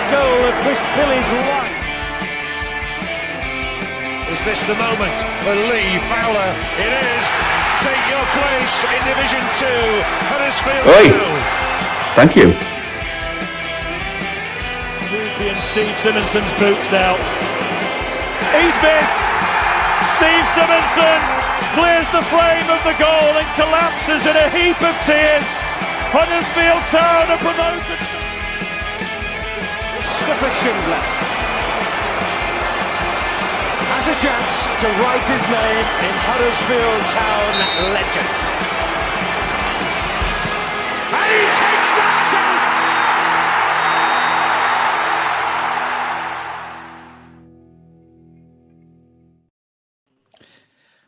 goal of Billy's right. Is this the moment for Lee Fowler? It is. Take your place in Division 2, Huddersfield 2. Thank you. And Steve Simonson's boots now. He's missed. Steve Simonson clears the frame of the goal and collapses in a heap of tears. Huddersfield Town are promoted. Skipper Schindler has a chance to write his name in Huddersfield Town legend. And he takes that chance!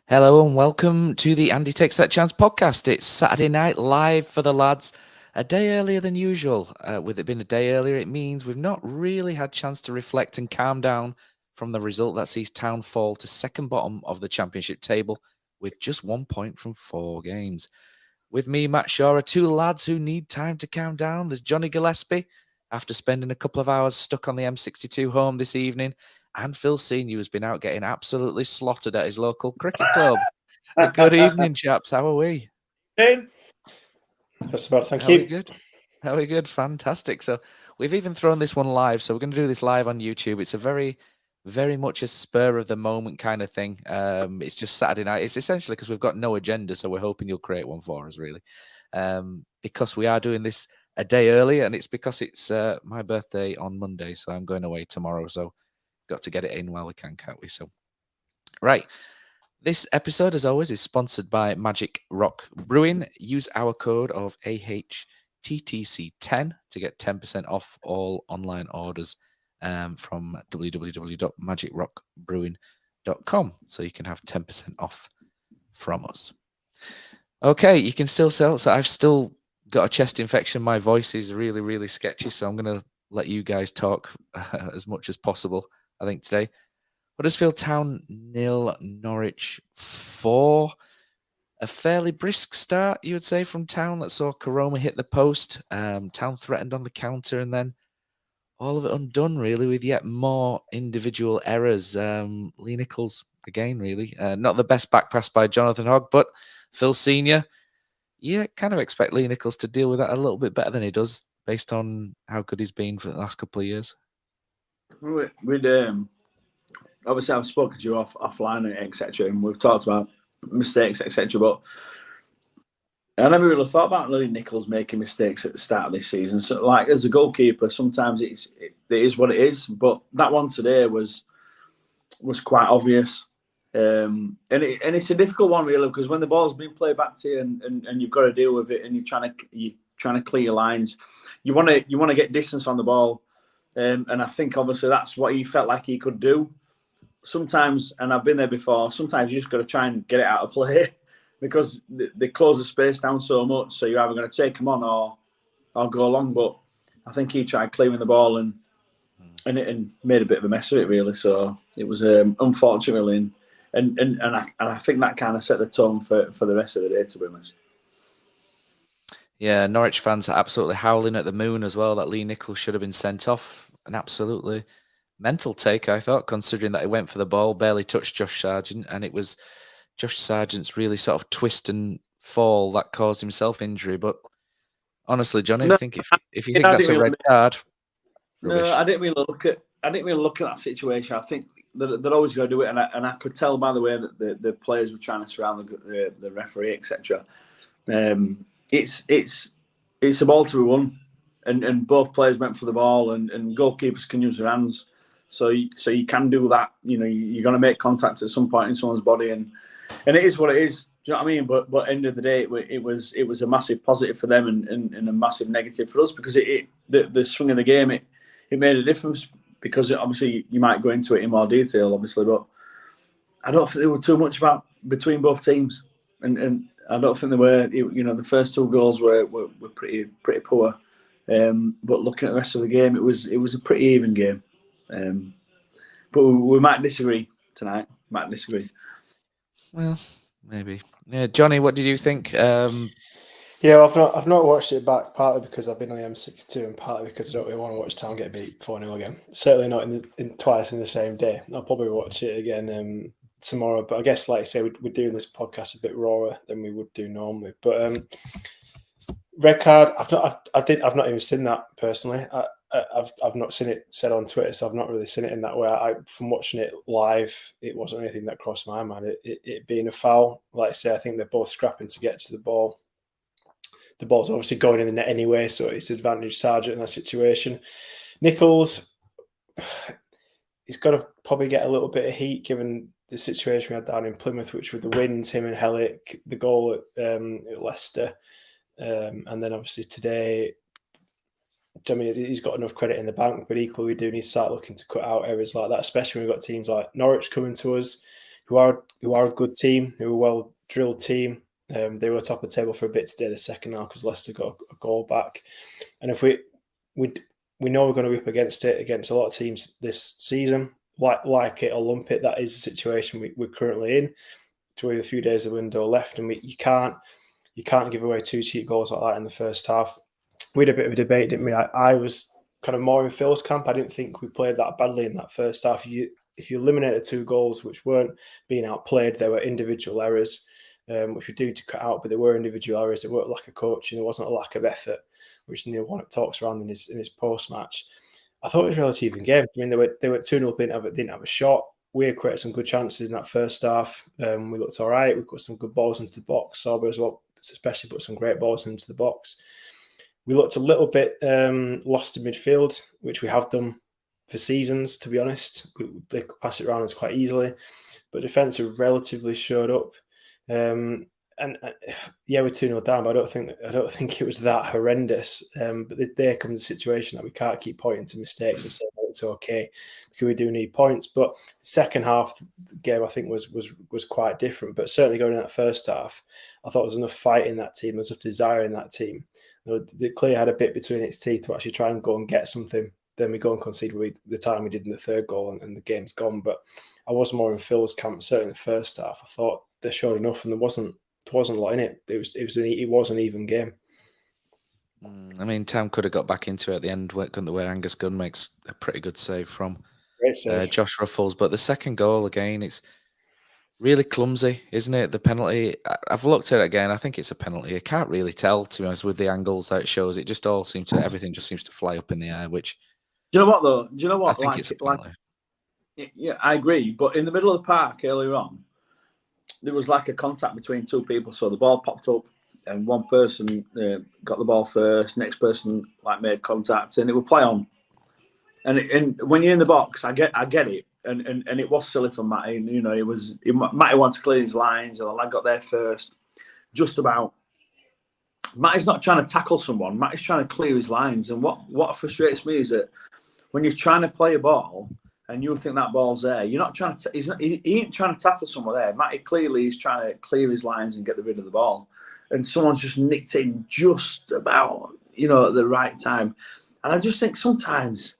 Hello and welcome to the Andy Takes That Chance podcast. It's Saturday night live for the lads, a day earlier than usual. With it being a day earlier, it means we've not really had a chance to reflect and calm down from the result that sees Town fall to second bottom of the championship table with just 1 point from 4 games. With me, Matt Shaw, are two lads who need time to calm down. There's Johnny Gillespie, after spending a couple of hours stuck on the M62 home this evening, and Phil Senior, who's been out getting absolutely slaughtered at his local cricket club. Good evening, chaps. How are we? That's about thank you. How are we good? Fantastic. So we've even thrown this one live. So we're going to do this live on YouTube. It's a very, very much a spur of the moment kind of thing. It's just Saturday night. It's essentially because we've got no agenda. So we're hoping you'll create one for us, really. Because we are doing this a day early, and it's because it's my birthday on Monday. So I'm going away tomorrow. So got to get it in while we can, can't we? So, right. This episode, as always, is sponsored by Magic Rock Brewing. Use our code of AHTTC10 to get 10% off all online orders from www.magicrockbrewing.com. So you can have 10% off from us. Okay, you can still sell. So I've still got a chest infection. My voice is really, really sketchy. So I'm going to let you guys talk as much as possible, I think, today. Huddersfield Town 0, Norwich 4. A fairly brisk start, you would say, from Town that saw Karoma hit the post. Town threatened on the counter, and then all of it undone, really, with yet more individual errors. Lee Nichols, again, really. Not the best back pass by Jonathan Hogg, but Phil Senior, you kind of expect Lee Nichols to deal with that a little bit better than he does, based on how good he's been for the last couple of years. Obviously, I've spoken to you offline, etc., and we've talked about mistakes, etc. But I never really thought about Lee Nichols making mistakes at the start of this season. So, like, as a goalkeeper, sometimes it is what it is. But that one today was quite obvious, and it's a difficult one, really, because when the ball's been played back to you and you've got to deal with it, and you're trying to clear your lines, you want to get distance on the ball, and I think obviously that's what he felt like he could do. Sometimes, and I've been there before, sometimes you just got to try and get it out of play because they close the space down so much. So you're either going to take them on or go long. But I think he tried clearing the ball and made a bit of a mess of it, really. So it was unfortunate, really. And I think that kind of set the tone for the rest of the day, to be honest. Yeah, Norwich fans are absolutely howling at the moon as well that Lee Nichols should have been sent off. An absolutely mental take, I thought, considering that he went for the ball, barely touched Josh Sargent, and it was Josh Sargent's really sort of twist and fall that caused himself injury. But honestly, Johnny, I think if you think that's a red card, rubbish. No, I didn't really look at that situation. I think they're always going to do it, and I could tell by the way that the players were trying to surround the referee, etc. It's a ball to be won, and both players went for the ball, and goalkeepers can use their hands. So you can do that. You know, you're going to make contact at some point in someone's body, and it is what it is. Do you know what I mean? But at the end of the day, it was a massive positive for them and a massive negative for us, because the swing of the game it made a difference, because obviously you might go into it in more detail, obviously, but I don't think there were too much about between both teams, and I don't think there were. You know, the first 2 goals were pretty poor, but looking at the rest of the game, it was a pretty even game. But we might disagree tonight. Well, maybe. Yeah, Johnny, what did you think? Yeah, well, I've not watched it back, partly because I've been on the M62 and partly because I don't really want to watch Town get beat 4-0 again. Certainly not twice in the same day. I'll probably watch it again tomorrow. But I guess, like I say, we're doing this podcast a bit rawer than we would do normally. But red card, I've not even seen that personally. I've not seen it said on Twitter, so I've not really seen it in that way. From watching it live, it wasn't anything that crossed my mind. It being a foul, like I say, I think they're both scrapping to get to the ball. The ball's obviously going in the net anyway, so it's advantage Sargent in that situation. Nichols, he's got to probably get a little bit of heat given the situation we had down in Plymouth, which with the wins, him and Hellick, the goal at Leicester, and then obviously today. I mean, he's got enough credit in the bank, but equally we do need to start looking to cut out errors like that, especially when we've got teams like Norwich coming to us, who are a good team, who are a well-drilled team. They were top of the table for a bit today, the second half, because Leicester got a goal back. And if we know we're going to be up against a lot of teams this season, like it or lump it, that is the situation we're currently in. To a few days of the window left, and you can't give away 2 cheap goals like that in the first half. We had a bit of a debate, didn't we? I was kind of more in Phil's camp. I didn't think we played that badly in that first half. If you eliminated 2 goals, which weren't being outplayed, there were individual errors, which we do need to cut out, but there were individual errors. There weren't lack of coaching. There wasn't a lack of effort, which Neil Warnock talks around in his post-match. I thought it was a relatively even game. I mean, they were 2-0, didn't have a shot. We had created some good chances in that first half. We looked all right. We got some good balls into the box. Sauber as well, especially put some great balls into the box. We looked a little bit lost in midfield, which we have done for seasons, to be honest. They could pass it around us quite easily. But defence have relatively showed up. We're 2-0 down, but I don't think it was that horrendous. But there comes a situation that we can't keep pointing to mistakes and saying, oh, it's okay, because we do need points. But the second half the game, I think, was quite different. But certainly going in that first half, I thought there was enough fight in that team, there was enough desire in that team. The Clear had a bit between its teeth to actually try and go and get something. Then we go and concede the time we did in the third goal, and the game's gone. But I was more in Phil's camp, certainly in the first half. I thought they showed enough, and there wasn't a lot in it. It was an even game. I mean, Tam could have got back into it at the end, couldn't they, where Angus Gunn makes a pretty good save from Josh Ruffles. But the second goal, again, it's really clumsy, isn't it? The penalty, I've looked at it again. I think it's a penalty. I can't really tell, to be honest, with the angles that it shows. It just everything just seems to fly up in the air, which... Do you know what, though? Do you know what? I think it's a penalty. Yeah, I agree. But in the middle of the park earlier on, there was like a contact between 2 people. So the ball popped up and one person got the ball first, next person made contact, and it would play on. And when you're in the box, I get it. And it was silly for Matty. You know, Matty wanted to clear his lines, and the lad got there first. Just about. Matty's not trying to tackle someone. Matty's trying to clear his lines. And what frustrates me is that when you're trying to play a ball and you think that ball's there, you're not trying to. He ain't trying to tackle someone there. Matty clearly is trying to clear his lines and get rid of the ball, and someone's just nicked in just about, at the right time. And I just think sometimes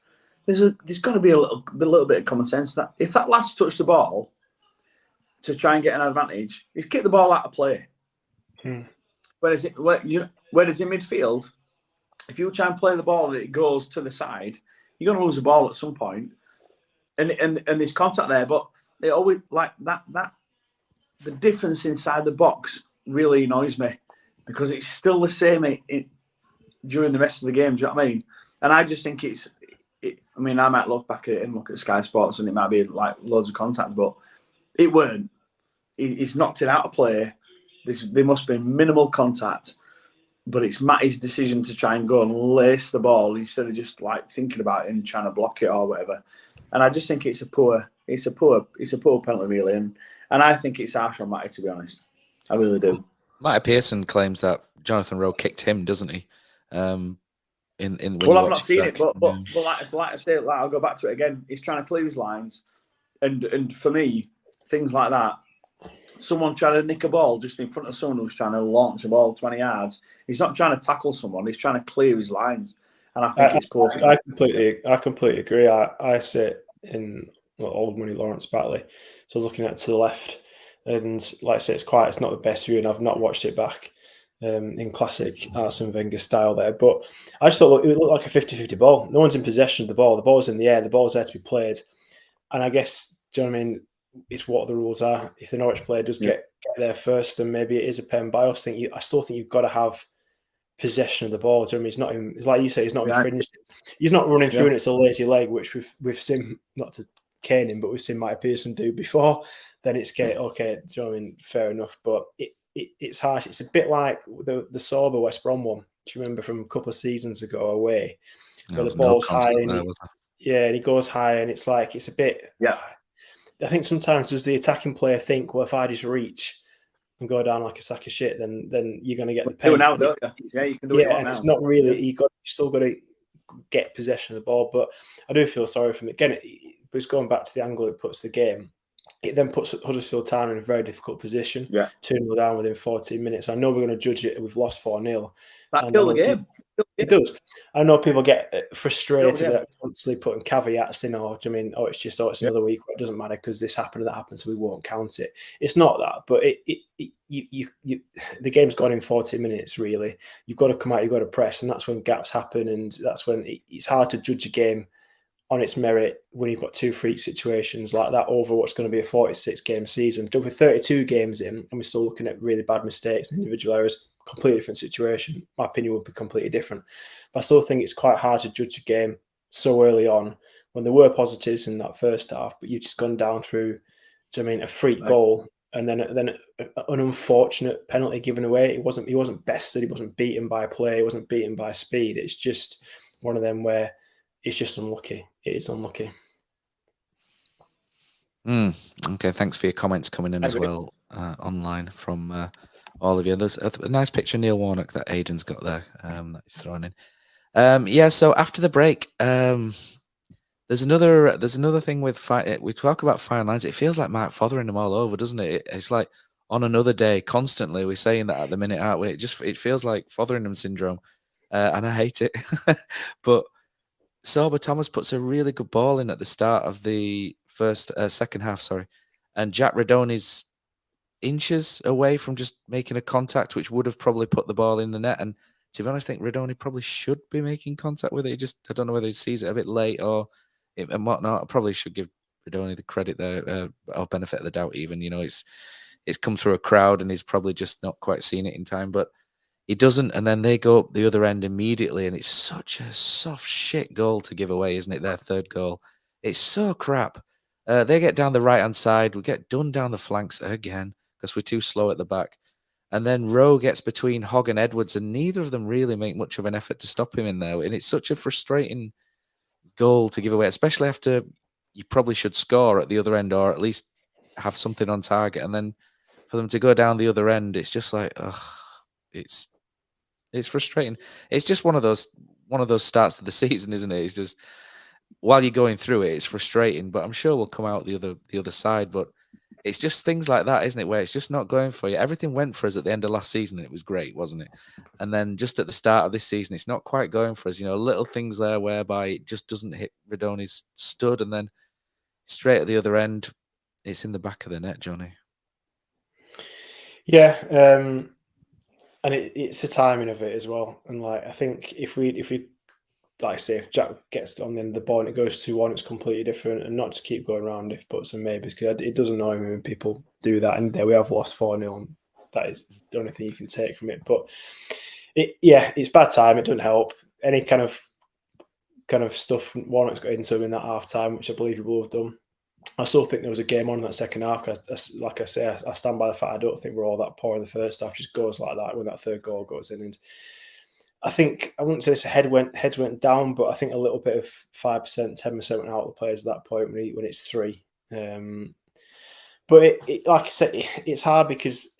there's got to be a little bit of common sense that if that lad's touched the ball to try and get an advantage, he's kicked the ball out of play. Whereas in midfield, if you try and play the ball and it goes to the side, you're going to lose the ball at some point. And there's contact there, but it always that the difference inside the box really annoys me, because it's still the same during the rest of the game. Do you know what I mean? And I just think I might look back at it and look at Sky Sports and it might be loads of contact, but it weren't. He's knocked it out of play. There must be minimal contact, but it's Matty's decision to try and go and lace the ball instead of just thinking about it and trying to block it or whatever. And I just think it's a poor penalty, really, and I think it's harsh on Matty, to be honest. I really do. Matty Pearson claims that Jonathan Rowe kicked him, doesn't he? I've not seen it, but like I say, I'll go back to it again. He's trying to clear his lines, and for me, things like that. Someone trying to nick a ball just in front of someone who's trying to launch a ball 20 yards. He's not trying to tackle someone. He's trying to clear his lines. And I think it's poor. I completely agree. I sit in Old Money Lawrence Batley. So I was looking at to the left. And like I say, it's not the best view, and I've not watched it back. in classic Arsene Wenger style there. But I just thought it looked like a 50-50 ball. No one's in possession of the ball. The ball's in the air. The ball's there to be played. And I guess, do you know what I mean? It's what the rules are. If the Norwich player does get there first, then maybe it is a pen. But I still think you've got to have possession of the ball. Do you know what I mean? It's not him. It's like you say, he's not infringed. He's not running through and it's a lazy leg, which we've seen, not to cane him, but we've seen Mike Pearson do before. Then it's okay. Do you know what I mean? Fair enough. But it's harsh. It's a bit like the Sorba West Brom one. Do you remember from a couple of seasons ago away? Where the ball's high and he goes high and it's like, it's a bit... Yeah. I think sometimes does the attacking player think, well, if I just reach and go down like a sack of shit, then you're going to get the pen. Do it now, don't you? Yeah, you can do it now. It's not really... You still got to get possession of the ball. But I do feel sorry for him. Again, but it's going back to the angle it puts the game. It then puts Huddersfield Town in a very difficult position. 2-0 down within 14 minutes. I know we're going to judge it. We've lost 4-0. That killed the game. It does. I know people get frustrated at constantly putting caveats in, or do you mean, it's another week where it doesn't matter because this happened and that happened, so we won't count it. It's not that, but the game's gone in 40 minutes, really. You've got to come out, you've got to press, and that's when gaps happen, and that's when it's hard to judge a game on its merit when you've got two freak situations like that over what's going to be a 46-game season. With 32 games in, and we're still looking at really bad mistakes and individual errors, completely different situation. My opinion would be completely different. But I still think it's quite hard to judge a game so early on when there were positives in that first half, but you've just gone down through, do you know what I mean, a freak goal and then an unfortunate penalty given away. He wasn't bested, he wasn't beaten by play, he wasn't beaten by speed. It's just one of them where it's just unlucky. It is unlucky. Okay, thanks for your comments coming in as well online from all of you. There's a nice picture of Neil Warnock that Aiden's got there that he's thrown in. So after the break, there's another thing with we talk about fine lines. It feels like Mark Fotheringham all over, doesn't it? It's like on another day, constantly. We're saying that at the minute, aren't we? It feels like Fotheringham syndrome, and I hate it. But Sorba Thomas puts a really good ball in at the start of the second half, and Jack Redoni's inches away from just making a contact, which would have probably put the ball in the net. And to be honest, I think Redoni probably should be making contact with it. I don't know whether he sees it a bit late and whatnot. I probably should give Redoni the credit there, or benefit of the doubt. Even it's come through a crowd and he's probably just not quite seen it in time, but he doesn't. And then they go up the other end immediately, and it's such a soft shit goal to give away, isn't it? Their third goal, it's so crap. They get down the right hand side, we get done down the flanks again because we're too slow at the back. And then Rowe gets between Hogg and Edwards, and neither of them really make much of an effort to stop him in there. And it's such a frustrating goal to give away, especially after you probably should score at the other end or at least have something on target. And then for them to go down the other end, it's just like, it's frustrating. It's just one of those starts to the season, isn't it? It's just while you're going through it, it's frustrating. But I'm sure we'll come out the other side. But it's just things like that, isn't it? Where it's just not going for you. Everything went for us at the end of last season, and it was great, wasn't it? And then just at the start of this season, it's not quite going for us. Little things there whereby it just doesn't hit Redoni's stud, and then straight at the other end, it's in the back of the net, Jonny. Yeah, and it's the timing of it as well. And I think if we like I say, if Jack gets on the end of the ball and it goes 2-1, it's completely different, and not to keep going around if buts and maybes, because it does annoy me when people do that. And there we have lost 4-0, and that is the only thing you can take from it. But it's bad time. It doesn't help. Any kind of stuff Warnock's got into him in that half time, which I believe he will have done. I still think there was a game on in that second half. Like I say, I stand by the fact I don't think we're all that poor in the first half. Just goes like that when that third goal goes in. And I think, I wouldn't say it's heads went down, but I think a little bit of 5%, 10% went out of the players at that point when it's 3. But like I said, it's hard because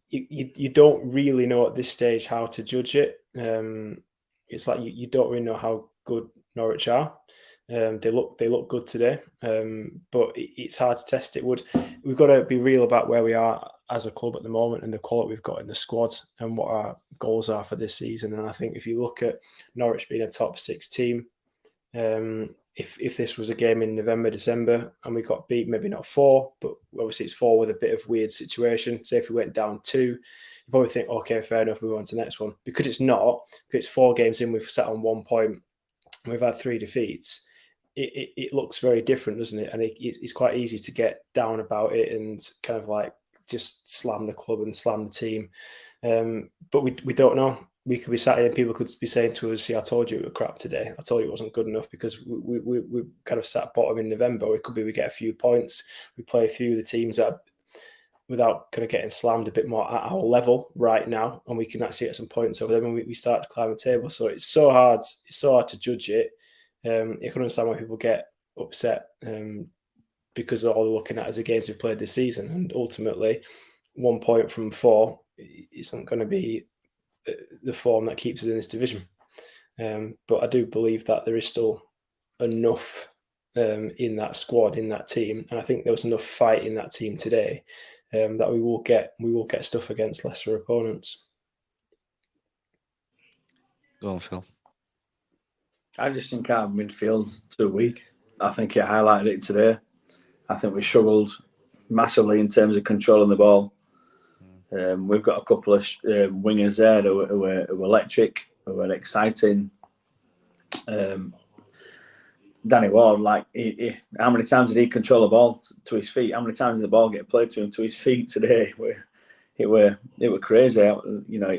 you don't really know at this stage how to judge it. It's like you don't really know how good Norwich are. They look good today, but it's hard to test it. We've got to be real about where we are as a club at the moment and the quality we've got in the squad and what our goals are for this season. And I think if you look at Norwich being a top 6 team, if this was a game in November, December, and we got beat, maybe not 4, but obviously it's 4 with a bit of weird situation. Say if we went down 2, you probably think, okay, fair enough, move on to the next one. Because it's not, because it's 4 games in, we've sat on 1 point, and we've had 3 defeats. It looks very different, doesn't it? And it's quite easy to get down about it and kind of like just slam the club and slam the team. But we don't know. We could be sat here and people could be saying to us, see, I told you it was crap today. I told you it wasn't good enough because we kind of sat bottom in November. It could be we get a few points. We play a few of the teams that, without kind of getting slammed, a bit more at our level right now, and we can actually get some points over them and we start to climb the table. So it's so hard to judge it. You can understand why people get upset because all they're looking at is the games we've played this season, and ultimately 1 point from 4 isn't going to be the form that keeps us in this division. But I do believe that there is still enough in that squad, in that team, and I think there was enough fight in that team today that we will get stuff against lesser opponents. Go on, Phil. I just think our midfield's too weak. I think it highlighted it today. I think we struggled massively in terms of controlling the ball. We've got a couple of wingers there who are electric, who are exciting. Danny Ward, like, how many times did he control the ball to his feet? How many times did the ball get played to him to his feet today? It were crazy. You know,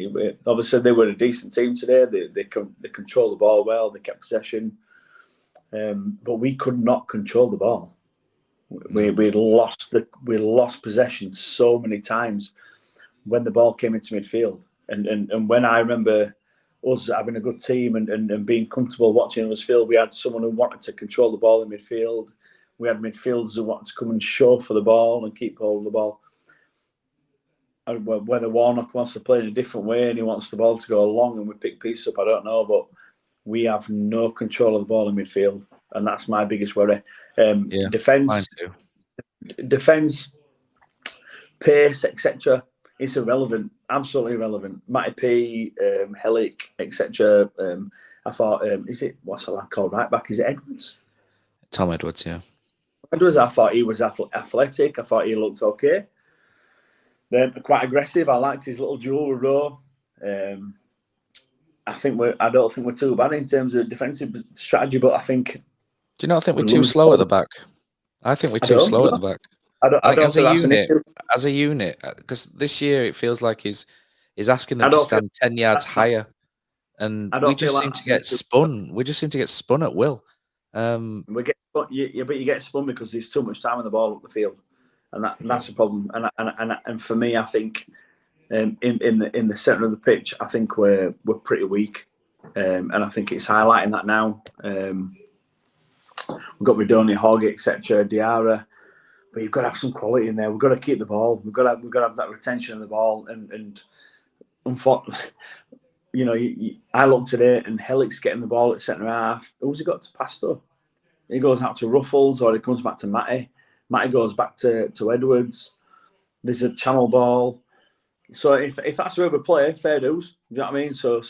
obviously they were a decent team today. They controlled the ball well. They kept possession, but we could not control the ball. We lost possession so many times when the ball came into midfield, and when I remember us having a good team and being comfortable watching Huddersfield, we had someone who wanted to control the ball in midfield. We had midfielders who wanted to come and shove for the ball and keep hold of the ball. Whether Warnock wants to play in a different way and he wants the ball to go along and we pick pieces up, I don't know, but we have no control of the ball in midfield, and that's my biggest worry. Defence, pace, etc. It's irrelevant, absolutely irrelevant. Matty P, Helic, etc. I thought, what's the lad called right back? Is it Edwards? Tom Edwards, yeah. Edwards, I thought he was athletic. I thought he looked okay. Quite aggressive. I liked his little dual row. I don't think we're too bad in terms of defensive strategy, but I think. Do you not think we're too slow at the back? I think we're too slow at the back. I think as a unit, because this year it feels like he's asking them to stand 10 yards higher, and we just seem to get spun. We just seem to get spun at will. We get, but you get spun because there's too much time on the ball up the field, and that's the problem. And for me, I think in the centre of the pitch, I think we're pretty weak, and I think it's highlighting that now. We've got Redoni, Hogg, etc., Diarra. But you've got to have some quality in there. We've got to keep the ball. We've got to have that retention of the ball. And unfortunately, you know, I looked at it and Helic's getting the ball at centre half. Who's he got to pass though? He goes out to Ruffles or he comes back to Matty. Matty goes back to Edwards. There's a channel ball. So if that's where we play, fair dues. Do you know what I mean? So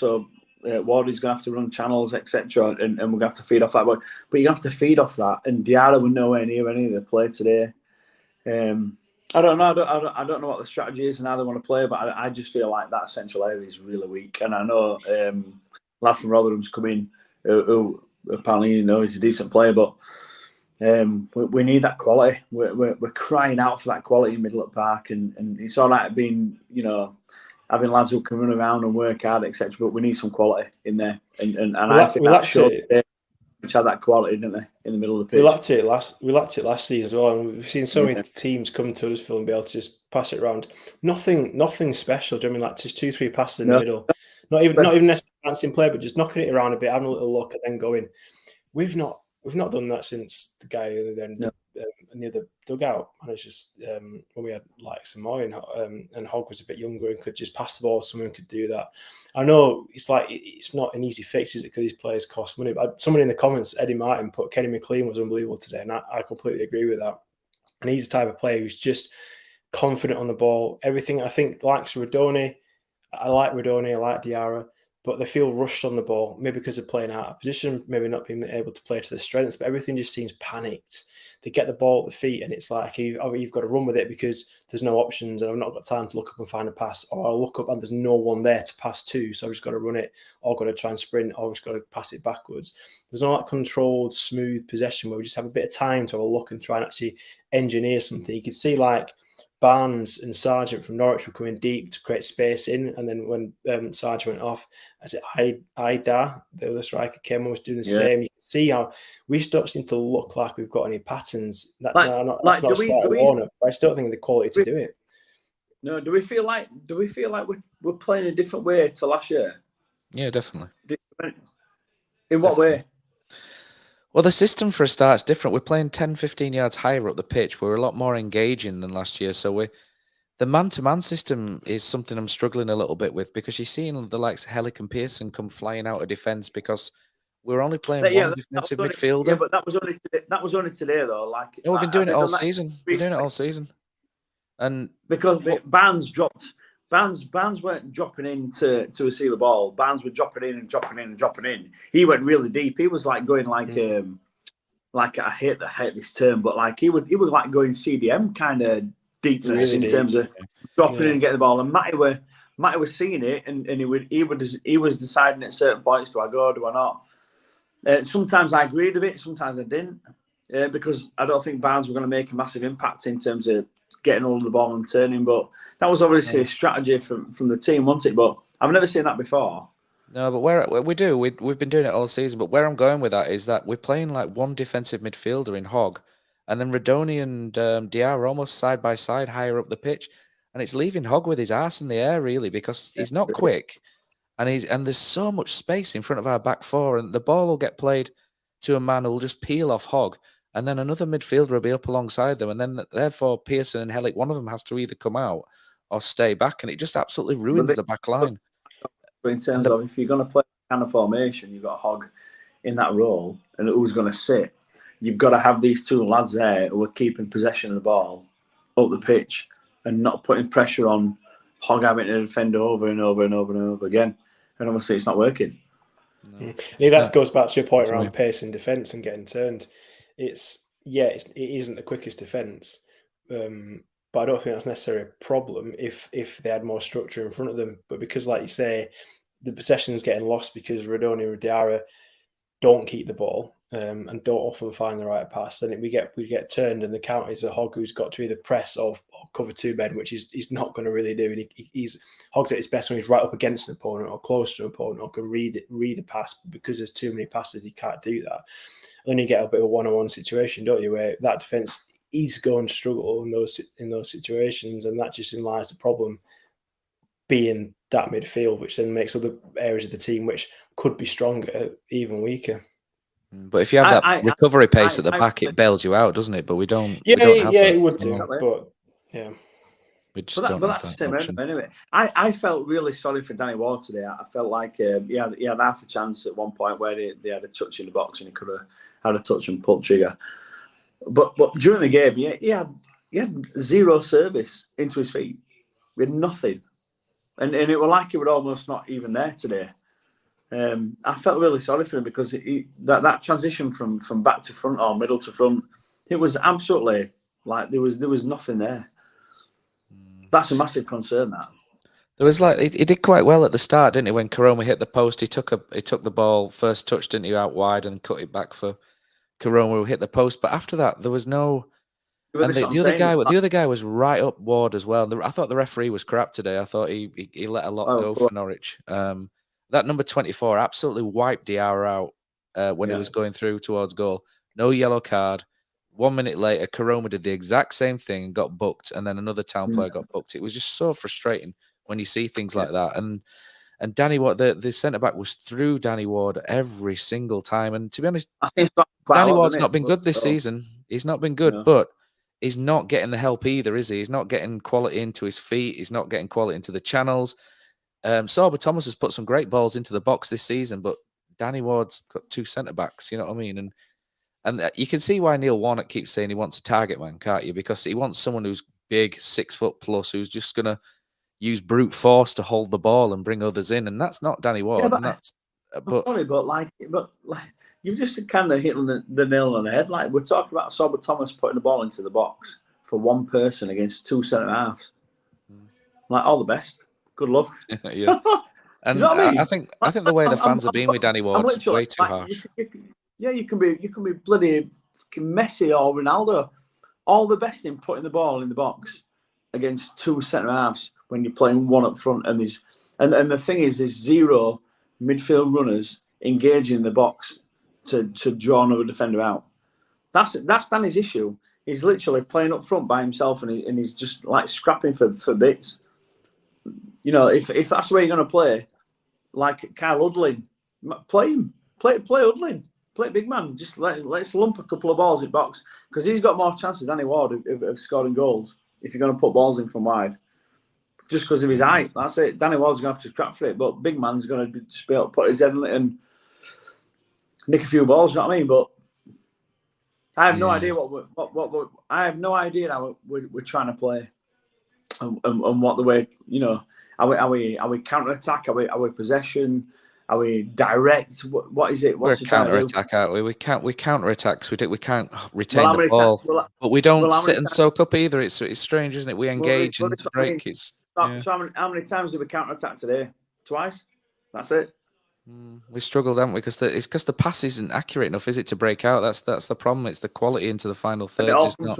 Wardy's going to have to run channels, etc. And we're going to have to feed off that. But you have to feed off that. And Diarra was nowhere near any of the play today. I don't know. I don't know what the strategy is and how they want to play, but I just feel like that central area is really weak. And I know lad from Rotherham's come in who apparently, you know, he's a decent player, but we need that quality. We're crying out for that quality in Middle Park, and it's all right being, you know, having lads who can run around and work hard, etc. But we need some quality in there, and I think that showed. Which had that quality, didn't they, in the middle of the pitch? We lacked it last season as well, and we've seen so many teams come to Huddersfield and be able to just pass it around. Nothing special. Do you know what I mean, like just 2-3 passes in the middle? Not even necessarily advancing play, but just knocking it around a bit, having a little look, and then going. We've not done that since the guy near the dugout, and it's just when we had like Samoy and Hogg was a bit younger and could just pass the ball. Someone could do that. I know it's not an easy fix, is it? Because these players cost money. But someone in the comments, Eddie Martin, put Kenny McLean was unbelievable today, and I completely agree with that. And he's the type of player who's just confident on the ball. Everything I think likes Redoni. I like Redoni. I like Diarra. but they feel rushed on the ball, maybe because they're playing out of position, maybe not being able to play to their strengths, but everything just seems panicked. They get the ball at the feet, and it's like you've got to run with it because there's no options, and I've not got time to look up and find a pass, or I'll look up and there's no one there to pass to, so I've just got to run it, or I've got to try and sprint, or I've just got to pass it backwards. There's no that controlled, smooth possession where we just have a bit of time to have a look and try and actually engineer something. You could see like Barnes and Sargent from Norwich were coming deep to create space in, and then when Sargent went off, as it Ida, the other striker, came and was doing the same. You can see how we just don't seem to look like we've got any patterns. That's not a slight Warner, but I just don't think the quality to do it. No, do we feel like we're playing a different way to last year? Yeah, definitely. In what way? Well, the system for a start is different. We're playing 10, 15 yards higher up the pitch. We're a lot more engaging than last year. So the man-to-man system is something I'm struggling a little bit with, because you're seeing the likes of Hellick and Pearson come flying out of defence because we're only playing one defensive midfielder. Yeah, but that was only today though. Like, no, we've been doing it all season. We're doing it all season. And because Barnes weren't dropping in to receive the ball. Barnes were dropping in and dropping in and dropping in. He went really deep. He was like going like I hate this term, but like he would like going CDM kind of deepness really in terms of dropping in and getting the ball. And Matty was seeing it, and he was deciding at certain points, do I go, do I not? Sometimes I agreed with it, sometimes I didn't, because I don't think Barnes were going to make a massive impact in terms of getting hold of the ball and turning. But that was obviously a strategy from the team, wasn't it? But I've never seen that before. No, but we've been doing it all season. But where I'm going with that is that we're playing like one defensive midfielder in Hogg, and then Radoni and Diarra are almost side by side higher up the pitch, and it's leaving Hogg with his arse in the air really, because he's not quick, and there's so much space in front of our back four, and the ball will get played to a man who'll just peel off Hogg, and then another midfielder will be up alongside them, and then therefore Pearson and Hellick, one of them has to either come out or stay back, and it just absolutely ruins the back line. But in terms of if you're going to play kind of formation, you've got Hogg in that role, and who's going to sit? You've got to have these two lads there who are keeping possession of the ball up the pitch and not putting pressure on Hogg having to defend over and over and over and over again. And obviously, it's not working. No. That goes back to your point around pace and defence and getting turned. It isn't the quickest defence, but I don't think that's necessarily a problem if they had more structure in front of them. But because, like you say, the possession's getting lost because Radoni and Diarra don't keep the ball and don't often find the right pass, then we get turned, and the counter is a Hogg who's got to either press or cover two men, which he's not going to really do. And he's Hogg's at his best when he's right up against an opponent or close to an opponent or can read a pass, but because there's too many passes, he can't do that. And then you get a bit of a one-on-one situation, don't you, where that defence is going to struggle in those situations, and that just lies the problem being that midfield, which then makes other areas of the team which could be stronger even weaker. But if you have that recovery pace at the back, it bails you out, doesn't it? But we don't. It would do. But yeah, we just don't. But that's the same option. Anyway. I felt really sorry for Danny Ward today. I felt like he had half a chance at one point where they had a touch in the box and he could have had a touch and pulled trigger. But during the game, he had zero service into his feet. We had nothing, and it was like he was almost not even there today. I felt really sorry for him because that transition from back to front or middle to front, it was absolutely like there was nothing there. That's a massive concern. That there was he did quite well at the start, didn't he? When Koroma hit the post, he took the ball first touch, didn't he, out wide and cut it back for Koroma who hit the post. But after that, there was no. And the other guy was right up Ward as well. I thought the referee was crap today. I thought he let a lot go for Norwich. That number 24 absolutely wiped Diarra out when he was going through towards goal. No yellow card. 1 minute later, Koroma did the exact same thing and got booked, and then another town player got booked. It was just so frustrating when you see things like that. And Danny Ward, the centre back was through Danny Ward every single time. And to be honest, Danny Ward's not been good this season. He's not been good, but he's not getting the help either, is he? He's not getting quality into his feet. He's not getting quality into the channels. Sorba Thomas has put some great balls into the box this season, but Danny Ward's got two centre backs. You know what I mean? And you can see why Neil Warnock keeps saying he wants a target man, can't you? Because he wants someone who's big, 6 foot plus, who's just gonna use brute force to hold the ball and bring others in, and that's not Danny Ward. Yeah, but, and that's sorry, but you've just kind of hit the nail on the head. Like, we're talking about Sober Thomas putting the ball into the box for one person against 2 centre halves. Like, all the best. Good luck. Yeah. And you know what I mean? I think the way the fans have been with Danny Ward is way too harsh. You can be bloody Messi or Ronaldo. All the best in putting the ball in the box against 2 centre halves when you're playing one up front, and the thing is, there's 0 midfield runners engaging in the box to draw another defender out. That's Danny's issue. He's literally playing up front by himself, and he's just like scrapping for bits. You know, if that's the way you're going to play, like Kyle Hudlin, play him, play Hudlin, play big man. Just let's lump a couple of balls in box, because he's got more chances than Danny Ward of scoring goals if you're going to put balls in from wide. Just because of his height, that's it. Danny Ward's going to have to scrap for it, but big man's going to just be able to put his head in it and nick a few balls. You know what I mean? But I have no idea what I have no idea how we're trying to play, and what the way, you know, are we counter attack? Are we possession? Are we direct? What is it? What's we're counter attack, aren't we? We counter attack, so we can't retain the ball, but we don't sit and soak up either. It's strange, isn't it? We engage and break. So how many times did we counter attack today? Twice. That's it. We struggled, haven't we? Because the pass isn't accurate enough, is it, to break out? That's the problem. It's the quality into the final thirds. It's not.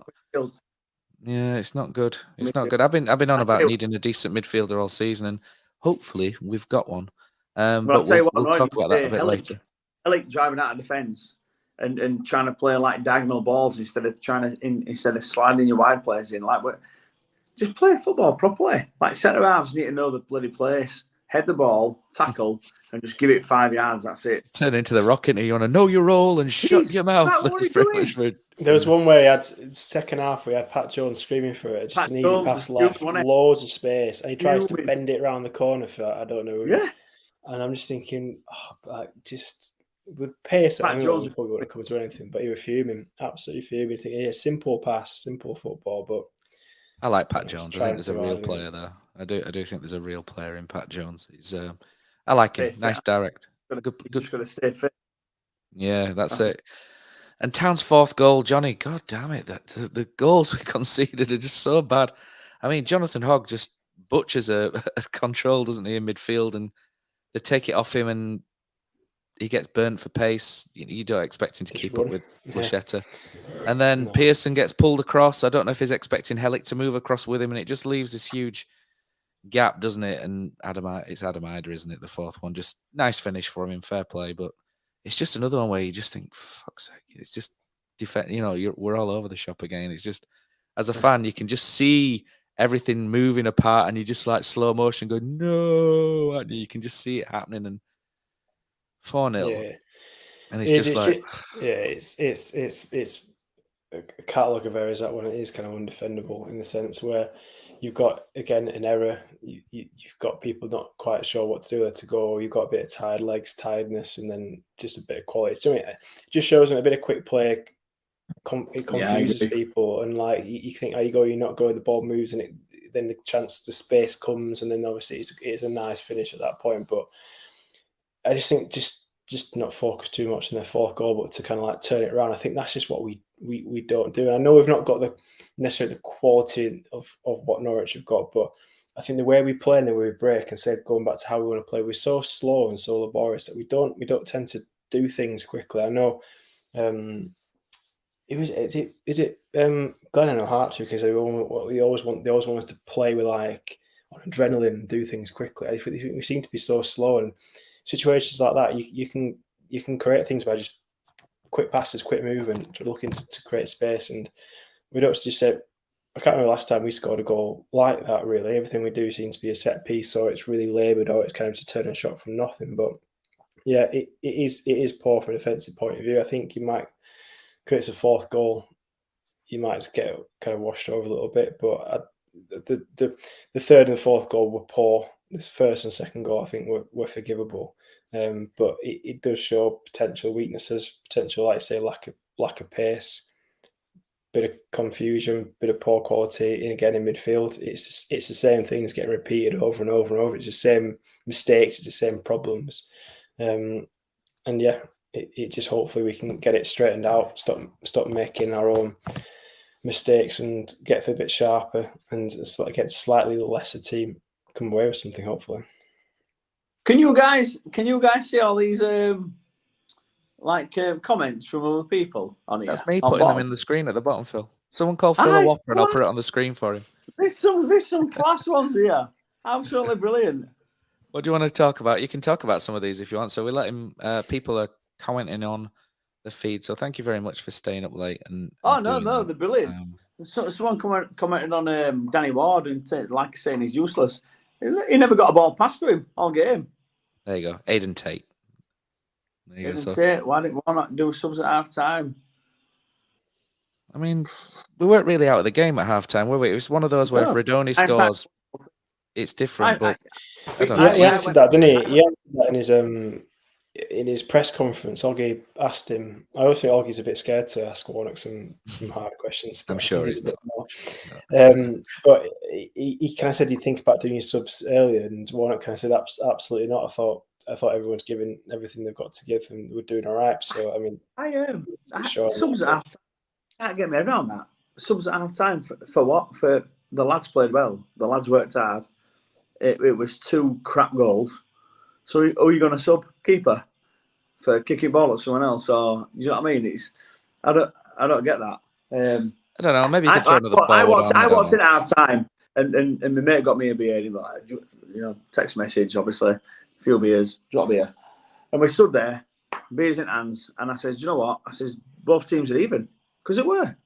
Yeah, it's not good. It's not good. I've been on about needing a decent midfielder all season, and hopefully we've got one. But I'll tell you what, we'll talk about that a bit later. Helic driving out of defence and trying to play like diagonal balls instead of sliding your wide players in. Like, just play football properly. Like, centre halves need to know the bloody place. Head the ball, tackle, and just give it 5 yards. That's it. Turn into the Rocket. You want to know your role and shut your mouth. There was one where he had second half. We had Pat Jones screaming for it. Just an easy pass left, loads of space, and he tries to bend it around the corner for I don't know. Yeah. And I'm just thinking, just with pace, I know he probably wouldn't come to anything, but he was fuming, absolutely fuming. Thinking, yeah, simple pass, simple football, but I like Pat Jones. I think there's a real player there. I do think there's a real player in Pat Jones. He's I like him. Nice, direct. Good. Just got to stay fit. Yeah, that's it. And Town's 4th goal, Jonny. God damn it! That the goals we conceded are just so bad. I mean, Jonathan Hogg just butchers a control, doesn't he, in midfield, and they take it off him, and he gets burnt for pace. You don't expect him to keep up with Placheta. And then Pearson gets pulled across. I don't know if he's expecting Helic to move across with him, and it just leaves this huge gap, doesn't it? And it's Adam Ider, isn't it? The 4th one. Just nice finish for him, in fair play. But it's just another one where you just think, for fuck's sake, it's just defend. You know, we're all over the shop again. It's just, as a fan, you can just see everything moving apart, and you just like slow motion go, no, and you can just see it happening. And 4-0. Yeah. And it's a catalogue of errors, that one. It is kind of undefendable in the sense where you've got, again, an error. You've got people not quite sure what to do, where to go. You've got a bit of tired legs, tiredness, and then just a bit of quality. So it just shows them a bit of quick play. It confuses people, and like you think, you're not going, the ball moves, and then the chance, the space comes, and then obviously it's a nice finish at that point. But I just think just not focus too much on their 4th goal, but to kind of like turn it around. I think that's just what we don't do. And I know we've not got necessarily the quality of what Norwich have got, but I think the way we play and the way we break, and say going back to how we want to play, we're so slow and so laborious that we don't tend to do things quickly. I know. Is it Glennon or Hartry, because they always want us to play with like on adrenaline and do things quickly. I think we seem to be so slow, and situations like that you can create things by just quick passes, quick movement, looking to create space. And we don't just say, I can't remember last time we scored a goal like that. Really, everything we do seems to be a set piece, or it's really laboured, or it's kind of just turning a shot from nothing. But yeah, it is poor from a defensive point of view. I think you might. It's a 4th goal, you might just get kind of washed over a little bit. But the 3rd and the 4th goal were poor. This 1st and 2nd goal, I think, were forgivable. But it does show potential weaknesses, potential, like I say, lack of pace. bit of confusion, bit of poor quality, and again in midfield, it's the same things getting repeated over and over and over. It's the same mistakes, it's the same problems, and yeah, it just hopefully we can get it straightened out, stop making our own mistakes, and get a bit sharper, and against a slightly lesser team, come away with something hopefully. Can you guys see all these comments from other people on here? That's me putting them in the screen at the bottom, Phil. Someone call Phil a whopper and I'll put it on the screen for him. There's some class ones here. Absolutely brilliant. What do you want to talk about? You can talk about some of these if you want. So we let him. People are commenting on the feed. So thank you very much for staying up late. No, they're brilliant. Someone commented on Danny Ward and saying he's useless. He never got a ball passed to him all game. There you go, Aiden Tate. There you go. Tate, why not do subs at half time? I mean, we weren't really out of the game at half time, were we? It was one of those where if Redoni scores, it's different. But I don't know. He answered that, didn't he? He answered that in his press conference. Hogg asked him. I always think Hogg's a bit scared to ask Warnock some hard questions. I'm sure he's not. But he kind of said, "You think about doing your subs earlier?" And Warnock kind of said, "Absolutely not. I thought everyone's giving everything they've got to give, and we're doing all right." So I mean, subs at half time. Can't get me around that. Subs at half time for what? For the lads played well. The lads worked hard. It was 2 crap goals. So are you going to sub keeper for kicking ball at someone else? Or you know what I mean? I don't get that. I don't know. Maybe you could throw another ball. I watched it at half time, and my mate got me a beer. He like, text message, obviously, a few beers, drop beer, and we stood there, beers in hands, and I says, "Do you know what?" I says, "Both teams are even." Because it were.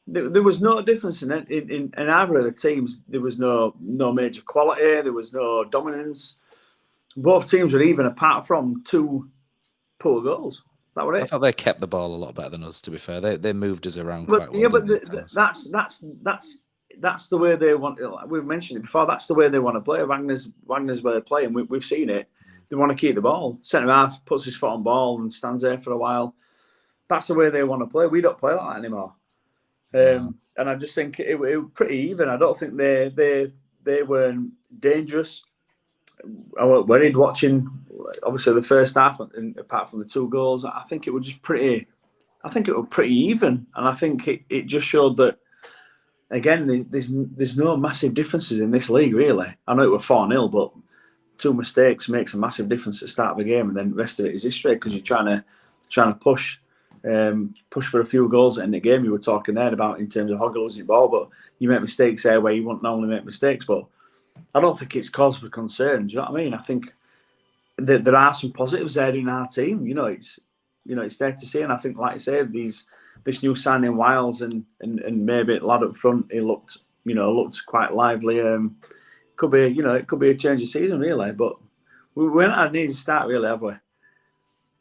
There was no difference in either of the teams. There was no major quality. There was no dominance. Both teams were even, apart from 2 poor goals. That was it. I thought they kept the ball a lot better than us. To be fair, they moved us around quite well. Yeah, but that's the way they want. Like we've mentioned it before. That's the way they want to play. Wagner's way of playing. We've seen it. They want to keep the ball. Centre half puts his foot on ball and stands there for a while. That's the way they want to play. We don't play like that anymore. And I just think it was pretty even. I don't think they weren't dangerous. I was worried watching, obviously, the first half, and apart from the 2 goals, I think it was just pretty. I think it was pretty even, and I think it just showed that. Again, there's no massive differences in this league, really. I know it was 4-0, but 2 mistakes makes a massive difference at the start of the game, and then the rest of it is history because you're trying to push for a few goals at the end of the game. You were talking there about in terms of Hogg losing the ball, but you make mistakes there where you wouldn't normally make mistakes. But I don't think it's cause for concern. Do you know what I mean? I think that there are some positives there in our team. It's there to see, and I think, like I said, this new signing Wiles and maybe lad up front, he looked quite lively. It could be a change of season really, but we haven't had an easy start really, have we?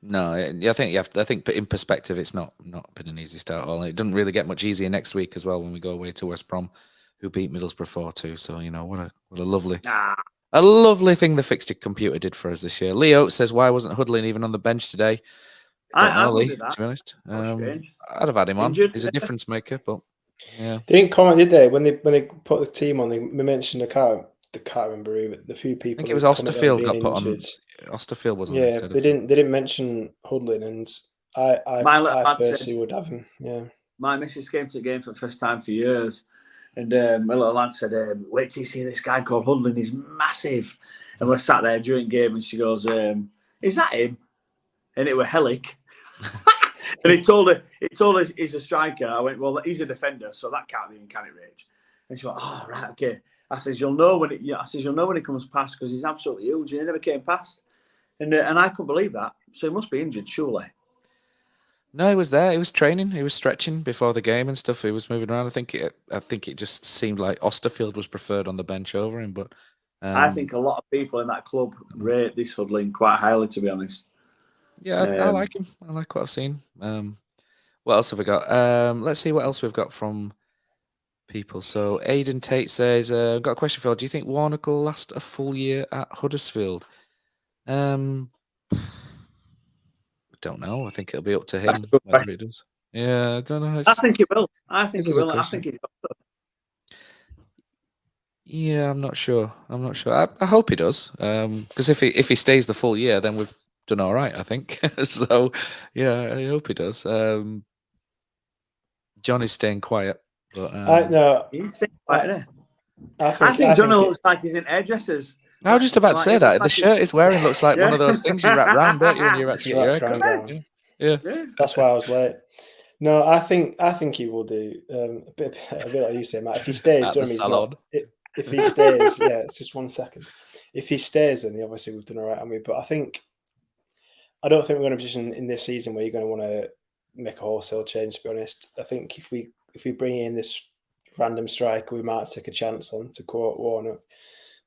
No, I think in perspective, it's not been an easy start at all. It doesn't really get much easier next week as well when we go away to West Brom, who beat Middlesbrough 4-2. So what a lovely thing the fixed computer did for us this year. Leo says, "Why wasn't Hudlin even on the bench today?" I Lee, to be honest, I'd have had him on. He's a difference maker, but yeah, they didn't comment, did they? When they put the team on, they mentioned the can't remember who, but the few people. I think it was Osterfield got put on. Osterfield was on. Yeah, they didn't mention Hudlin, and I personally would have him. Yeah, my missus came to the game for the first time for years, and my little lad said, "Wait till you see this guy called Hudlin. He's massive." And we're sat there during game, and she goes, "Is that him?" And it was Helic. And he told her he's a striker. I went, "Well, he's a defender, so that can't be in, can it, Rich?" And she went, "Oh, right, okay." I says, "You'll know when he comes past because he's absolutely huge. And he never came past." And I couldn't believe that. So he must be injured, surely. No, he was there. He was training. He was stretching before the game and stuff. He was moving around. I think it just seemed like Osterfield was preferred on the bench over him. But I think a lot of people in that club rate this Hudlin quite highly, to be honest. Yeah, I like him. I like what I've seen. What else have we got? Let's see what else we've got from people. So Aiden Tate says, "I've got a question, Phil. Do you think Warnock will last a full year at Huddersfield?" Don't know. I think it'll be up to him whether he does. Yeah, I don't know. I think it will. I think It's it a good will. I question. think it will. Yeah, I'm not sure. I hope he does. Because if he stays the full year, then we've done all right, I think. So, yeah, I hope he does. Johnny's staying quiet, but I no. He's saying quiet, isn't he? I I think Johnny it- looks like he's in hairdressers. I was just about to say it that. looks The like shirt he's wearing looks like one of those things you wrap round, don't you, when you're about to get your Wrapped haircut? round. Yeah. That's why I was late. No, I think he will do a bit like you say, Matt. If he stays, At do you the know what I mean? salon. If he stays, yeah, it's just 1 second. If he stays, then obviously we've done all right, haven't we? But I don't think we're in a position in this season where you're going to want to make a wholesale change. To be honest, I think if we bring in this random striker, we might take a chance on, to quote Warnock.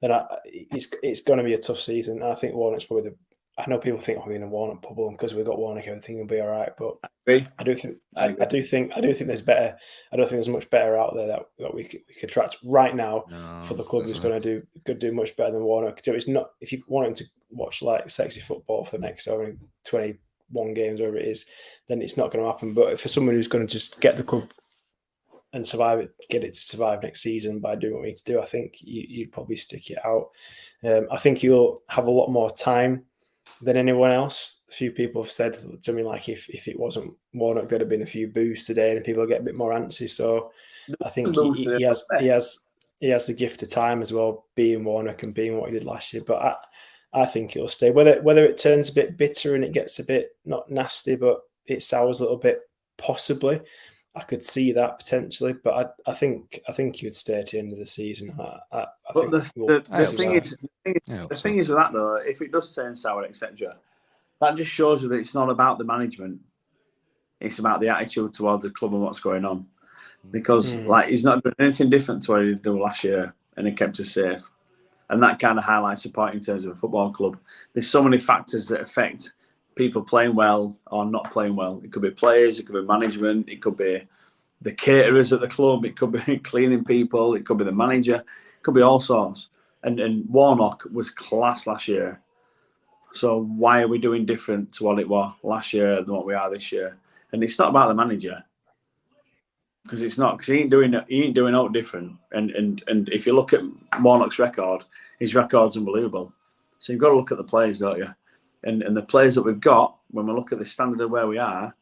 Then it's going to be a tough season. And I think Warnock's probably I know people think we're in a Warnock bubble, and because we've got Warnock, everything will be all right. But I do think there's better. I don't think there's much better out there that we could attract right now for the club who's going to do much better than Warnock. It's not, if you want him to watch like sexy football for the next 21 games, whatever it is, then it's not going to happen. But for someone who's going to just get the club and get it to survive next season by doing what we need to do, I think you'd probably stick it out. I think you'll have a lot more time than anyone else. A few people have said, I mean, like if it wasn't Warnock, there'd have been a few boos today, and people get a bit more antsy. So I think he has the gift of time as well, being Warnock and being what he did last year. But I think it'll stay. Whether it turns a bit bitter and it gets a bit not nasty, but it sours a little bit, possibly. I could see that potentially, but I think he would stay at the end of the season. The thing is with that though, if it does turn sour, etc., that just shows you that it's not about the management; it's about the attitude towards the club and what's going on. Because he's not doing anything different to what he did do last year, and he kept us safe, and that kind of highlights the point in terms of a football club. There's so many factors that affect people playing well or not playing well. It could be players, it could be management, it could be the caterers at the club, it could be cleaning people, it could be the manager, it could be all sorts. And Warnock was class last year. So why are we doing different to what it was last year than what we are this year? And it's not about the manager, because it's not, because he ain't doing out different. And if you look at Warnock's record, his record's unbelievable. So you've got to look at the players, don't you? And the players that we've got, when we look at the standard of where we are,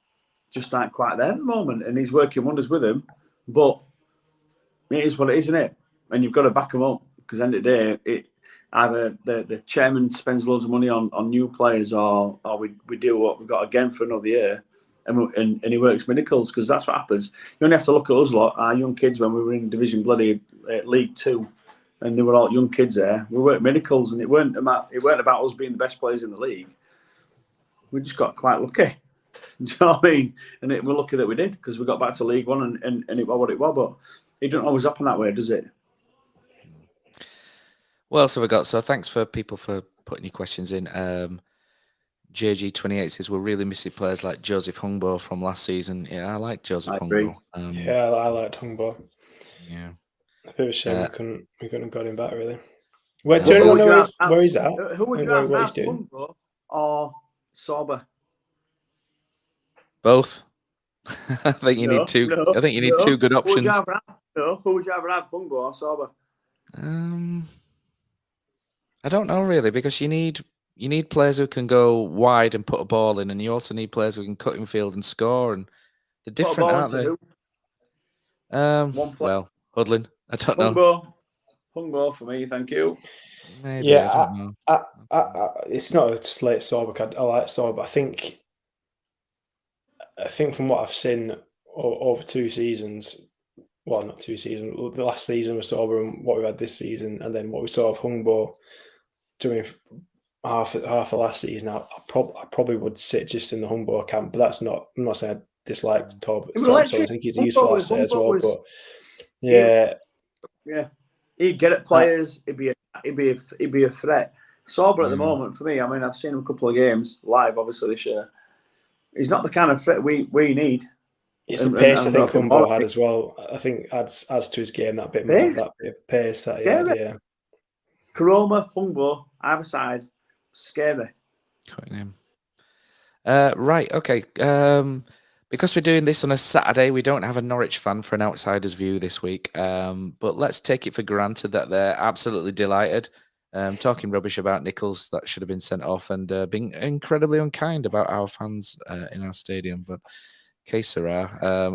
just aren't quite there at the moment. And he's working wonders with them. But it is what it is, isn't it? And you've got to back them up, because at the end of the day, either the chairman spends loads of money on new players, or we do what we've got again for another year, and he works miracles, because that's what happens. You only have to look at us lot, our young kids, when we were in Division League 2. And they were all young kids there. We worked miracles, and it weren't about us being the best players in the league. We just got quite lucky. Do you know what I mean? And we're lucky that we did, because we got back to League One, and it was what it was. But it doesn't always happen that way, does it? What else have we got? So thanks for people for putting your questions in. JG28 says we're really missing players like Joseph Hungbo from last season. Yeah, I like Joseph Hungbo. I liked Hungbo. Yeah. A bit of a shame we couldn't have got him back, really. Do anyone know where he's at? Who would you have, Hungbo or Sauber? Both. I think you need two. I think you need two good options. Who would you rather have, Hungbo or Sauber? I don't know really, because you need players who can go wide and put a ball in, and you also need players who can cut in field and score, and they're different, aren't they? Well, Hudlin. I don't know. Hungbo for me, thank you. Maybe, yeah, I don't know. It's not a slate Sauber. I like Sauber. I think from what I've seen over 2 seasons, well, not 2 seasons, the last season was Sauber, and what we had this season, and then what we saw of Hungbo during half of last season, I probably would sit just in the Hungbo camp. But that's not. I'm not saying I dislike Torb. I think he's a useful asset as well. But yeah, he'd get at players. He'd be a threat. Sauber at the moment for me. I mean, I've seen him a couple of games live, obviously this year. He's not the kind of threat we need. It's the pace I think Hungbo had as well. I think adds to his game that bit more, that bit of pace that he had. Yeah. Karoma, Hungbo, either side, scary. Quite name. Right, okay. Ben Because we're doing this on a Saturday, we don't have a Norwich fan for an outsider's view this week. But let's take it for granted that they're absolutely delighted. Talking rubbish about Nichols that should have been sent off, and being incredibly unkind about our fans in our stadium. But que sera.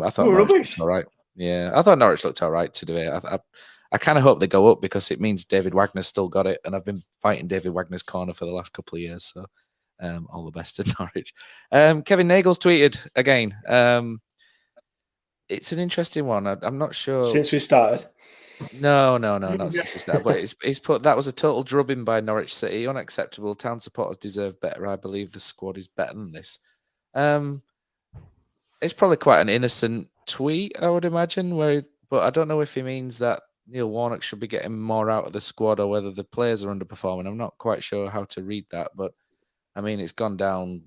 I thought Norwich looked all right. Yeah, I thought Norwich looked all right today. I kind of hope they go up because it means David Wagner's still got it, and I've been fighting David Wagner's corner for the last couple of years. So all the best to Norwich. Kevin Nagel's tweeted again. It's an interesting one. I'm not sure. Since we started. No, not since we started. But he's put that was a total drubbing by Norwich City. Unacceptable. Town supporters deserve better. I believe the squad is better than this. It's probably quite an innocent tweet, I would imagine. But I don't know if he means that Neil Warnock should be getting more out of the squad or whether the players are underperforming. I'm not quite sure how to read that, but I mean, it's gone down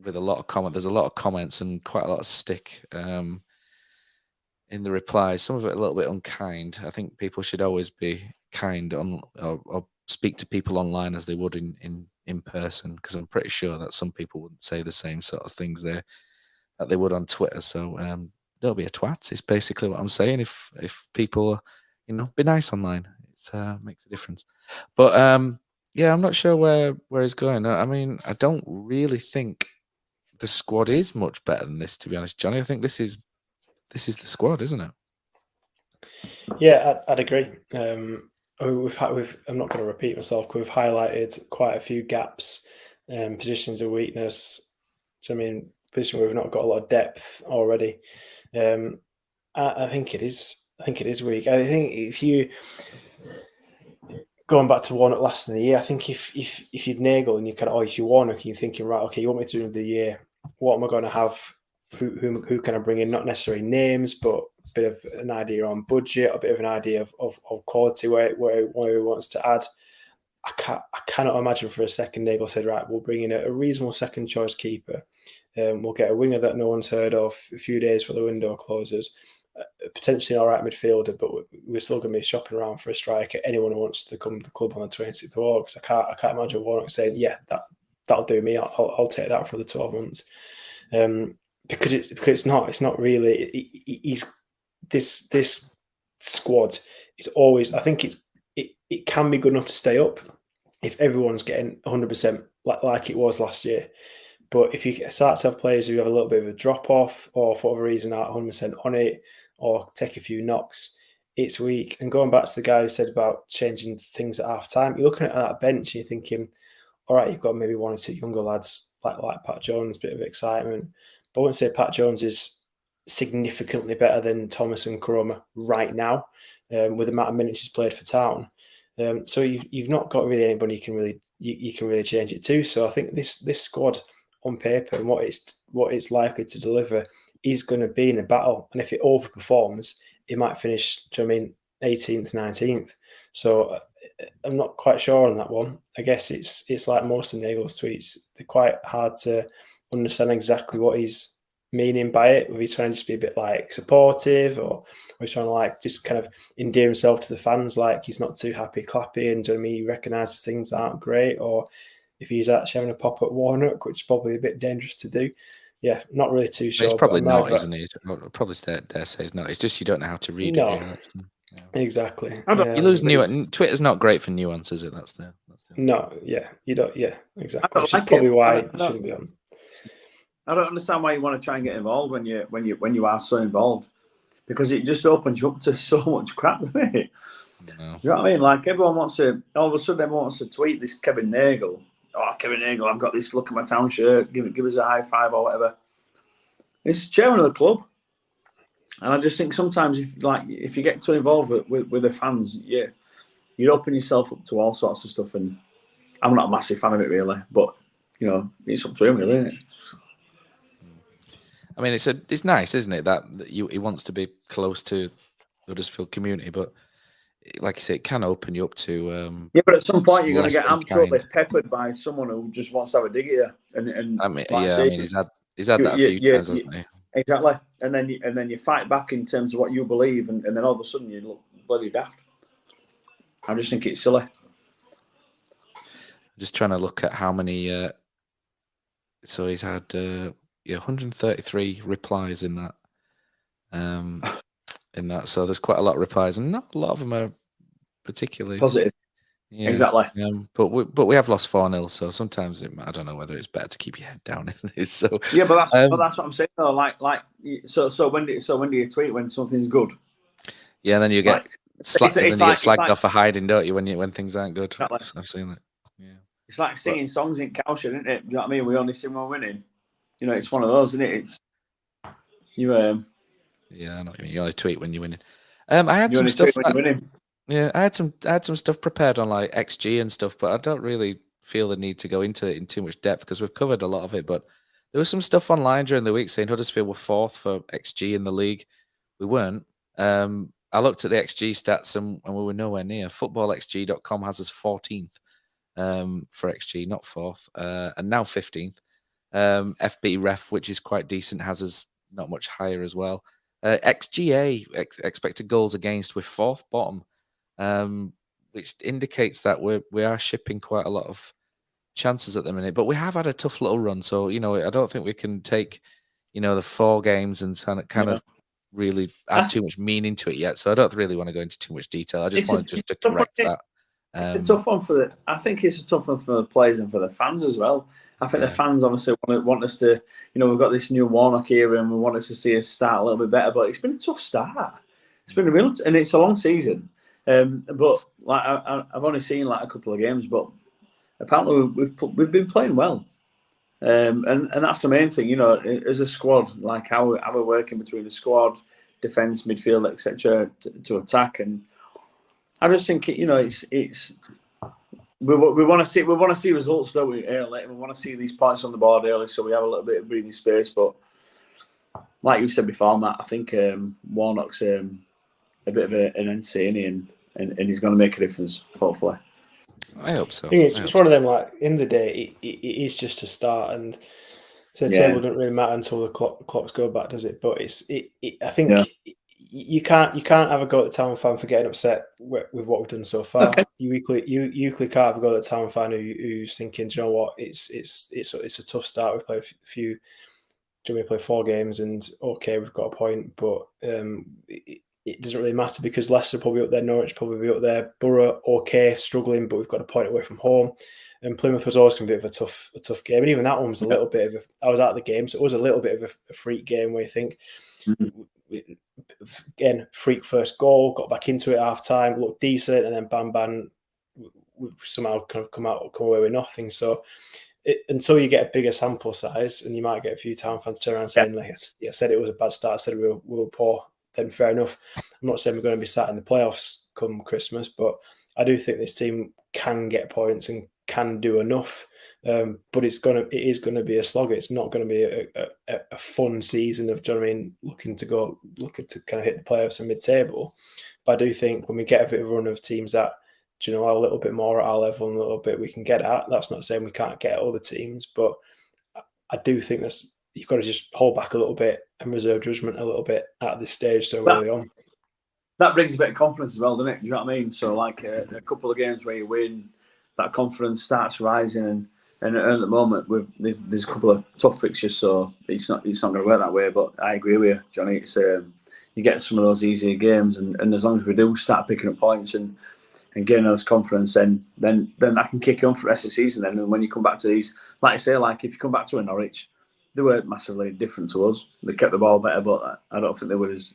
with a lot of comment. There's a lot of comments and quite a lot of stick in the replies. Some of it a little bit unkind. I think people should always be kind or speak to people online as they would in person, because I'm pretty sure that some people wouldn't say the same sort of things there that they would on Twitter. So don't be a twat. It's basically what I'm saying. If people, be nice online, it makes a difference. But yeah, I'm not sure where he's going. I mean, I don't really think the squad is much better than this, to be honest, Johnny. I think this is the squad, isn't it? Yeah, I'd agree. I'm not going to repeat myself. We've highlighted quite a few gaps, positions of weakness. I mean, position where we've not got a lot of depth already. I think it is. I think it is weak. I think if you going back to Warnock last in the year, I think if you'd Nagel and you kind of, if you Warnock and you're thinking, right, okay, you want me to do the year, what am I going to have? Who can I bring in? Not necessarily names, but a bit of an idea on budget, a bit of an idea of quality where he wants to add. I cannot imagine for a second Nagel said, right, we'll bring in a reasonable second choice keeper. We'll get a winger that no one's heard of a few days before the window closes. Potentially all right midfielder, but we're still going to be shopping around for a striker. Anyone who wants to come to the club on the 26th of August, I can't imagine Warnock saying, yeah, that'll do me. I'll take that for the 12 months. Because it's not really. This squad is always. I think it can be good enough to stay up if everyone's getting 100% like it was last year. But if you start to have players who have a little bit of a drop off, or for whatever reason aren't 100% on it, or take a few knocks, it's weak. And going back to the guy who said about changing things at half time, you're looking at that bench and you're thinking, all right, you've got maybe one or two younger lads like Pat Jones, bit of excitement. But I wouldn't say Pat Jones is significantly better than Thomas and Koroma right now, with the amount of minutes he's played for Town. So you've not got really anybody you can really change it to. So I think this squad on paper and what it's likely to deliver is going to be in a battle. And if it overperforms, it might finish, 18th, 19th. So I'm not quite sure on that one. I guess it's like most of Nagel's tweets. They're quite hard to understand exactly what he's meaning by it. Whether he's trying to just be a bit like supportive, or he's trying to like just kind of endear himself to the fans, like he's not too happy clapping, and he recognises things that aren't great, or if he's actually having a pop at Warnock, which is probably a bit dangerous to do. Yeah, not really too sure. It's probably not, isn't he? I'll probably dare say it's not. It's just you don't know how to read it. Yeah. Exactly. You lose nuance. Twitter's not great for nuance, is it? That's the No, yeah, you don't. Yeah, exactly. Which is probably why you shouldn't be on. I don't understand why you want to try and get involved when you are so involved, because it just opens you up to so much crap, doesn't it? No. You know what I mean? Like everyone wants to. All of a sudden, everyone wants to tweet this Kevin Nagel. Oh, Kevin Nagel, I've got this. Look at my Town shirt. Give us a high five or whatever. It's chairman of the club, and I just think sometimes if you get too involved with the fans, you open yourself up to all sorts of stuff. And I'm not a massive fan of it really, but it's up to him, really, isn't it? I mean, it's nice, isn't it, that he wants to be close to the Huddersfield community, but like you say, it can open you up to. Yeah, but at some point you're going to get absolutely peppered by someone who just wants to have a dig at you. And I mean, he's had that a few times, hasn't he? Exactly, and then you fight back in terms of what you believe, and then all of a sudden you look bloody daft. I just think it's silly. Just trying to look at how many. So he's had 133 replies in that. So there's quite a lot of replies, and not a lot of them are particularly positive. Yeah, Exactly. But we have lost 4-0, so sometimes I don't know whether it's better to keep your head down in this. So yeah, but that's what I'm saying though. So when do you tweet when something's good? Yeah, then you get slagged off for hiding, don't you? When things aren't good. Exactly. I've seen that. Yeah, it's like singing songs in Cowshed, isn't it? Do you know what I mean? We only sing when we're winning. You know, it's one of those, isn't it? It's you. Yeah, I know what you mean. You only tweet when you're winning. I had you some stuff. When you're winning. Yeah, I had some stuff prepared on like XG and stuff, but I don't really feel the need to go into it in too much depth because we've covered a lot of it. But there was some stuff online during the week saying Huddersfield were 4th for XG in the league. We weren't. I looked at the XG stats and we were nowhere near. FootballXG.com has us 14th for XG, not 4th, and now 15th. FB Ref, which is quite decent, has us not much higher as well. XGA, expected goals against, we're 4th bottom. Which indicates that we are shipping quite a lot of chances at the minute, but we have had a tough little run. So I don't think we can take the 4 games and kind of really add too much meaning to it yet. So I don't really want to go into too much detail. I just wanted to correct that. It's a tough one I think it's a tough one for the players and for the fans as well. I think the fans obviously want us to, we've got this new Warnock era and we want us to see us start a little bit better. But it's been a tough start. It's been and it's a long season. But like I've only seen like a couple of games, but apparently we've been playing well, and that's the main thing. As a squad, like how we're working between the squad, defence, midfield, etc. to attack, and I just think it's we want to see results, don't we? Early. We want to see these points on the board early, so we have a little bit of breathing space. But like you said before, Matt, I think Warnock's a bit of an NC, and he's going to make a difference, hopefully. I hope so. It's one of them, like, in the day, it is just a start, and so the table doesn't really matter until the clocks go back, does it? But I think you can't have a go at the Town fan for getting upset with what we've done so far. Okay. You equally can't have a go at the Town fan who's thinking, do you know what, it's a tough start. We've played a few. We play 4 games, and okay, we've got a point, but it doesn't really matter because Leicester probably up there, Norwich probably up there, Borough okay, struggling, but we've got a point away from home. And Plymouth was always going to be a tough game, and even that one was a little bit of I was at the game, so it was a little bit of a freak game where you think, again, freak first goal, got back into it half time, looked decent, and then bam, we somehow kind of come away with nothing. So until you get a bigger sample size, and you might get a few Town fans turn around saying, like, I said it was a bad start, I said we were poor, then fair enough. I'm not saying we're going to be sat in the playoffs come Christmas, but I do think this team can get points and can do enough. But it is going to be a slog. It's not going to be a fun season of, do you know what I mean, looking to kind of hit the playoffs and mid-table. But I do think when we get a bit of a run of teams that, do you know, are a little bit more at our level and a little bit we can get at. That's not saying we can't get at other teams, but I do think you've got to just hold back a little bit and reserve judgment a little bit at this stage so early on. That brings a bit of confidence as well, doesn't it? Do you know what I mean? So like a couple of games where you win, that confidence starts rising, and at the moment there's a couple of tough fixtures, so it's not going to work that way. But I agree with you, Johnny. It's you get some of those easier games, and as long as we do start picking up points and getting those confidence, then that can kick on for the rest of the season. Then, and when you come back to these, like I say, like if you come back to a Norwich, they weren't massively different to us. They kept the ball better, but I don't think they were as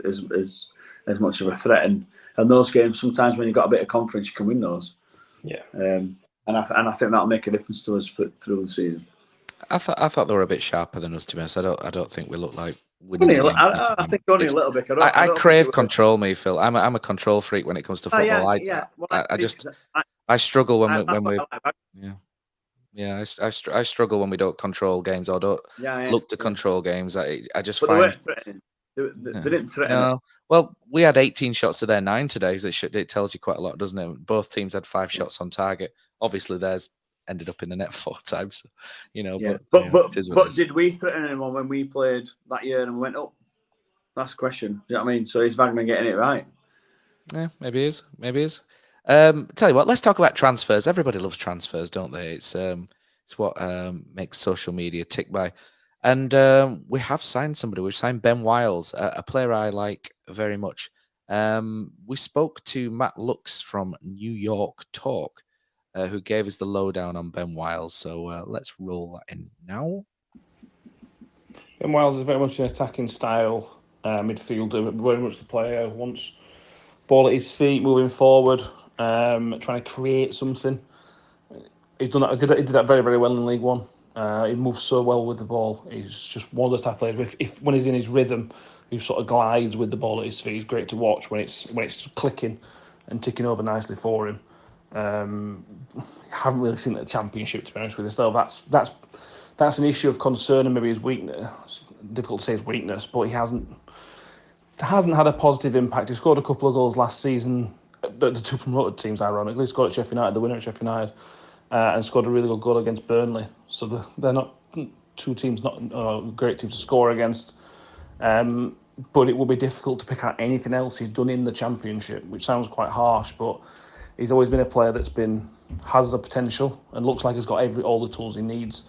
much of a threat. And those games, sometimes when you've got a bit of confidence, you can win those. Yeah. And I think that'll make a difference to us through the season. I thought they were a bit sharper than us, to be honest. I don't think we look like winning. I think only a little bit. I crave control, me, Phil. I'm a control freak when it comes to football. I struggle when we. Yeah, I struggle when we don't control games or don't look to control games. I just find they weren't threatening. They didn't threaten. No. Well, we had 18 shots to their 9 today. It tells you quite a lot, doesn't it? Both teams had 5 shots on target. Obviously, theirs ended up in the net 4 times. But did we threaten anyone when we played that year and we went up? That's the question. Do you know what I mean? So is Wagner getting it right? Yeah, maybe he is. Tell you what, let's talk about transfers. Everybody loves transfers, don't they? It's what makes social media tick by. And we have signed somebody. We've signed Ben Wiles, a player I like very much. We spoke to Matt Lux from New York Talk, who gave us the lowdown on Ben Wiles. So let's roll that in now. Ben Wiles is very much an attacking style midfielder, very much the player who wants ball at his feet, moving forward, trying to create something. He's done that. He did that very, very well in League One. He moves so well with the ball. He's just one of those type of players. When he's in his rhythm, he sort of glides with the ball at his feet. He's great to watch when it's clicking and ticking over nicely for him. Haven't really seen it at the Championship, to be honest with you. So that's an issue of concern and maybe his weakness. It's difficult to say his weakness, but he hasn't had a positive impact. He scored a couple of goals last season. The two promoted teams, ironically, scored at Sheffield United, the winner at Sheffield United, and scored a really good goal against Burnley. So they're not two teams, not great teams to score against. But it will be difficult to pick out anything else he's done in the Championship, which sounds quite harsh, but he's always been a player has the potential and looks like he's got all the tools he needs.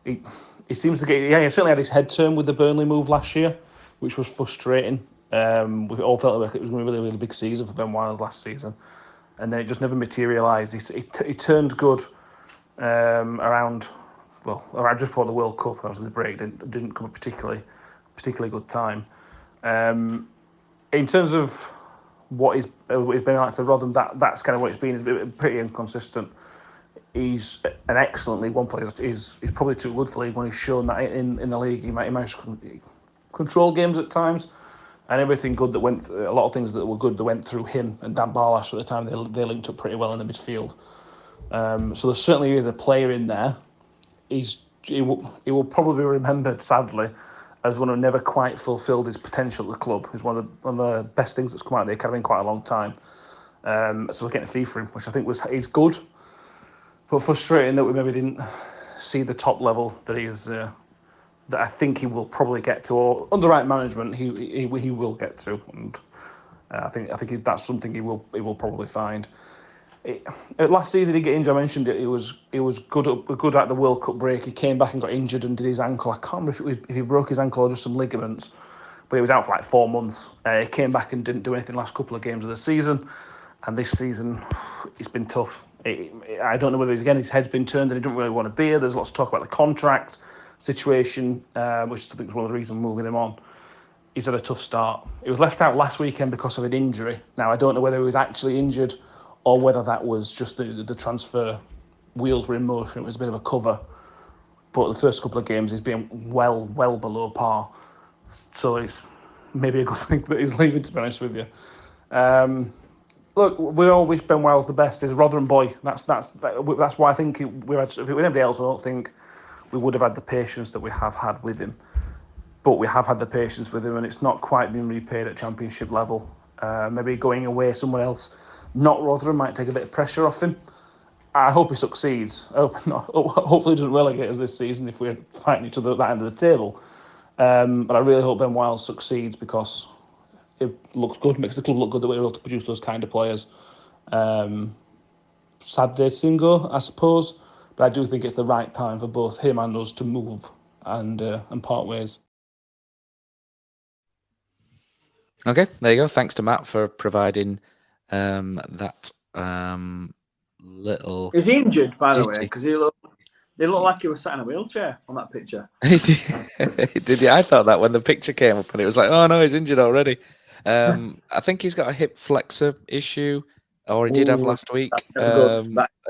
He seems to get. Yeah, he certainly had his head turned with the Burnley move last year, which was frustrating. We all felt like it was going to be a really, really big season for Ben Wiles last season, and then it just never materialised. He turned good around just before the World Cup. Obviously, the break didn't come at a particularly good time. In terms of what it's been like for Rotherham, that's kind of what it's been. It's been pretty inconsistent. He's an excellent League One player. He's probably too good for League One. He's shown that in the league. He managed to control games at times, and everything good that went. A lot of things that were good that went through him and Dan Barlash at the time. They linked up pretty well in the midfield. So there certainly is a player in there. He will probably be remembered, sadly, as one who never quite fulfilled his potential at the club. He's one of the best things that's come out of the academy in quite a long time. So we're getting a fee for him, which I think is good, but frustrating that we maybe didn't see the top level that that I think he will probably get to, or under right management he will get to, and I think that's something he will probably find. Last season he got injured. I mentioned it. He was good at the World Cup break. He came back and got injured and did his ankle. I can't remember if he broke his ankle or just some ligaments, but he was out for like 4 months. He came back and didn't do anything last couple of games of the season, and this season it's been tough. I don't know whether his head's been turned and he doesn't really want to be here. There's lots of talk about the contract situation, which I think is one of the reasons moving him on. He's had a tough start. He was left out last weekend because of an injury. Now I don't know whether he was actually injured or whether that was just the transfer wheels were in motion. It was a bit of a cover. But the first couple of games he's been well below par. So it's maybe a good thing that he's leaving, to be honest with you. Look, we all wish Ben Wiles the best. He's a Rotherham boy. That's why I think if it was anybody else, I don't think we would have had the patience that we have had with him. But we have had the patience with him, and it's not quite been repaid at Championship level. Maybe going away somewhere else, not Rotherham, might take a bit of pressure off him. I hope he succeeds. Hopefully he doesn't relegate us this season if we're fighting each other at that end of the table. But I really hope Ben Wiles succeeds, because it looks good, makes the club look good that we're able to produce those kind of players. Sad day to see him go, I suppose, but I do think it's the right time for both him and us to move and part ways. Okay, there you go. Thanks to Matt for providing that little. Is he injured, by the way? Because he looked like he was sat in a wheelchair on that picture. Did you? I thought that when the picture came up, and it was like, oh no, he's injured already. I think he's got a hip flexor issue, or he did have last week. A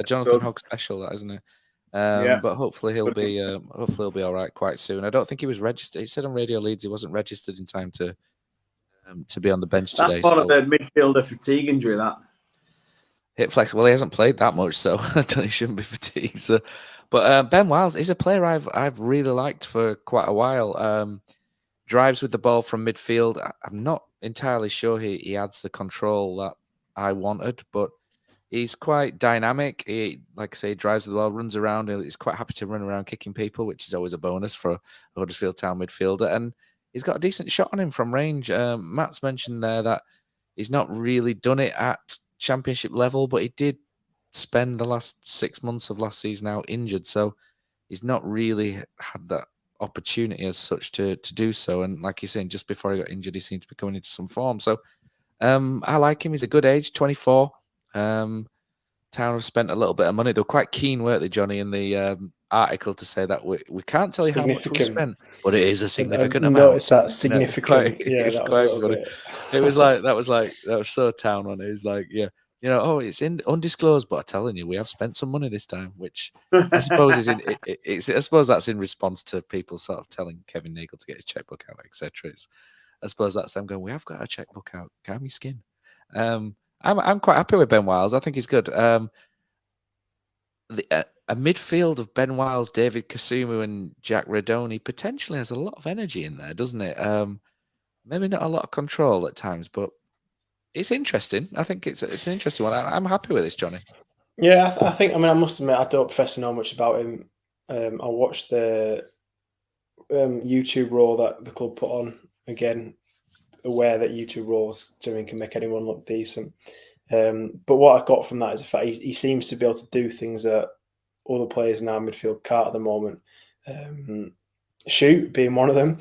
Jonathan Hogg special, that isn't it? But hopefully he'll be all right quite soon. I don't think he was registered. He said on Radio Leeds he wasn't registered in time to be on the bench today. That's part of the midfielder fatigue injury, that. Hip flex. Well, he hasn't played that much, so I don't. He shouldn't be fatigued. So. But Ben Wiles is a player I've really liked for quite a while. Drives with the ball from midfield. I'm not entirely sure he adds the control that I wanted, but he's quite dynamic. He, like I say, drives with the ball, runs around. He's quite happy to run around kicking people, which is always a bonus for a Huddersfield Town midfielder. And he's got a decent shot on him from range. Matt's mentioned there that he's not really done it at Championship level, but he did spend the last 6 months of last season out injured, so he's not really had that opportunity as such to do so. And like you're saying, just before he got injured, he seemed to be coming into some form. So I like him. He's a good age, 24. Town have spent a little bit of money. They were quite keen, weren't they, Johnny, in the article to say that we can't tell you how much we spent, but it is a significant amount. Notice that significant. It was funny. It was like that was so Town on it. It was like, yeah. It's undisclosed, but I'm telling you, we have spent some money this time, which I suppose I suppose that's in response to people sort of telling Kevin Nagel to get his checkbook out, etc. I suppose that's them going, we have got our checkbook out, calm your skin. I'm quite happy with Ben Wiles. I think he's good. A midfield of Ben Wiles, David Kasumu, and Jack Redoni potentially has a lot of energy in there, doesn't it? Maybe not a lot of control at times, but it's interesting. I think it's an interesting one. I'm happy with this, Johnny. Yeah, I think. I mean, I must admit, I don't professionally know much about him. I watched the YouTube Raw that the club put on. Again, aware that YouTube Raws, can make anyone look decent. But what I got from that is the fact he seems to be able to do things that other players in our midfield can't at the moment. Shoot being one of them,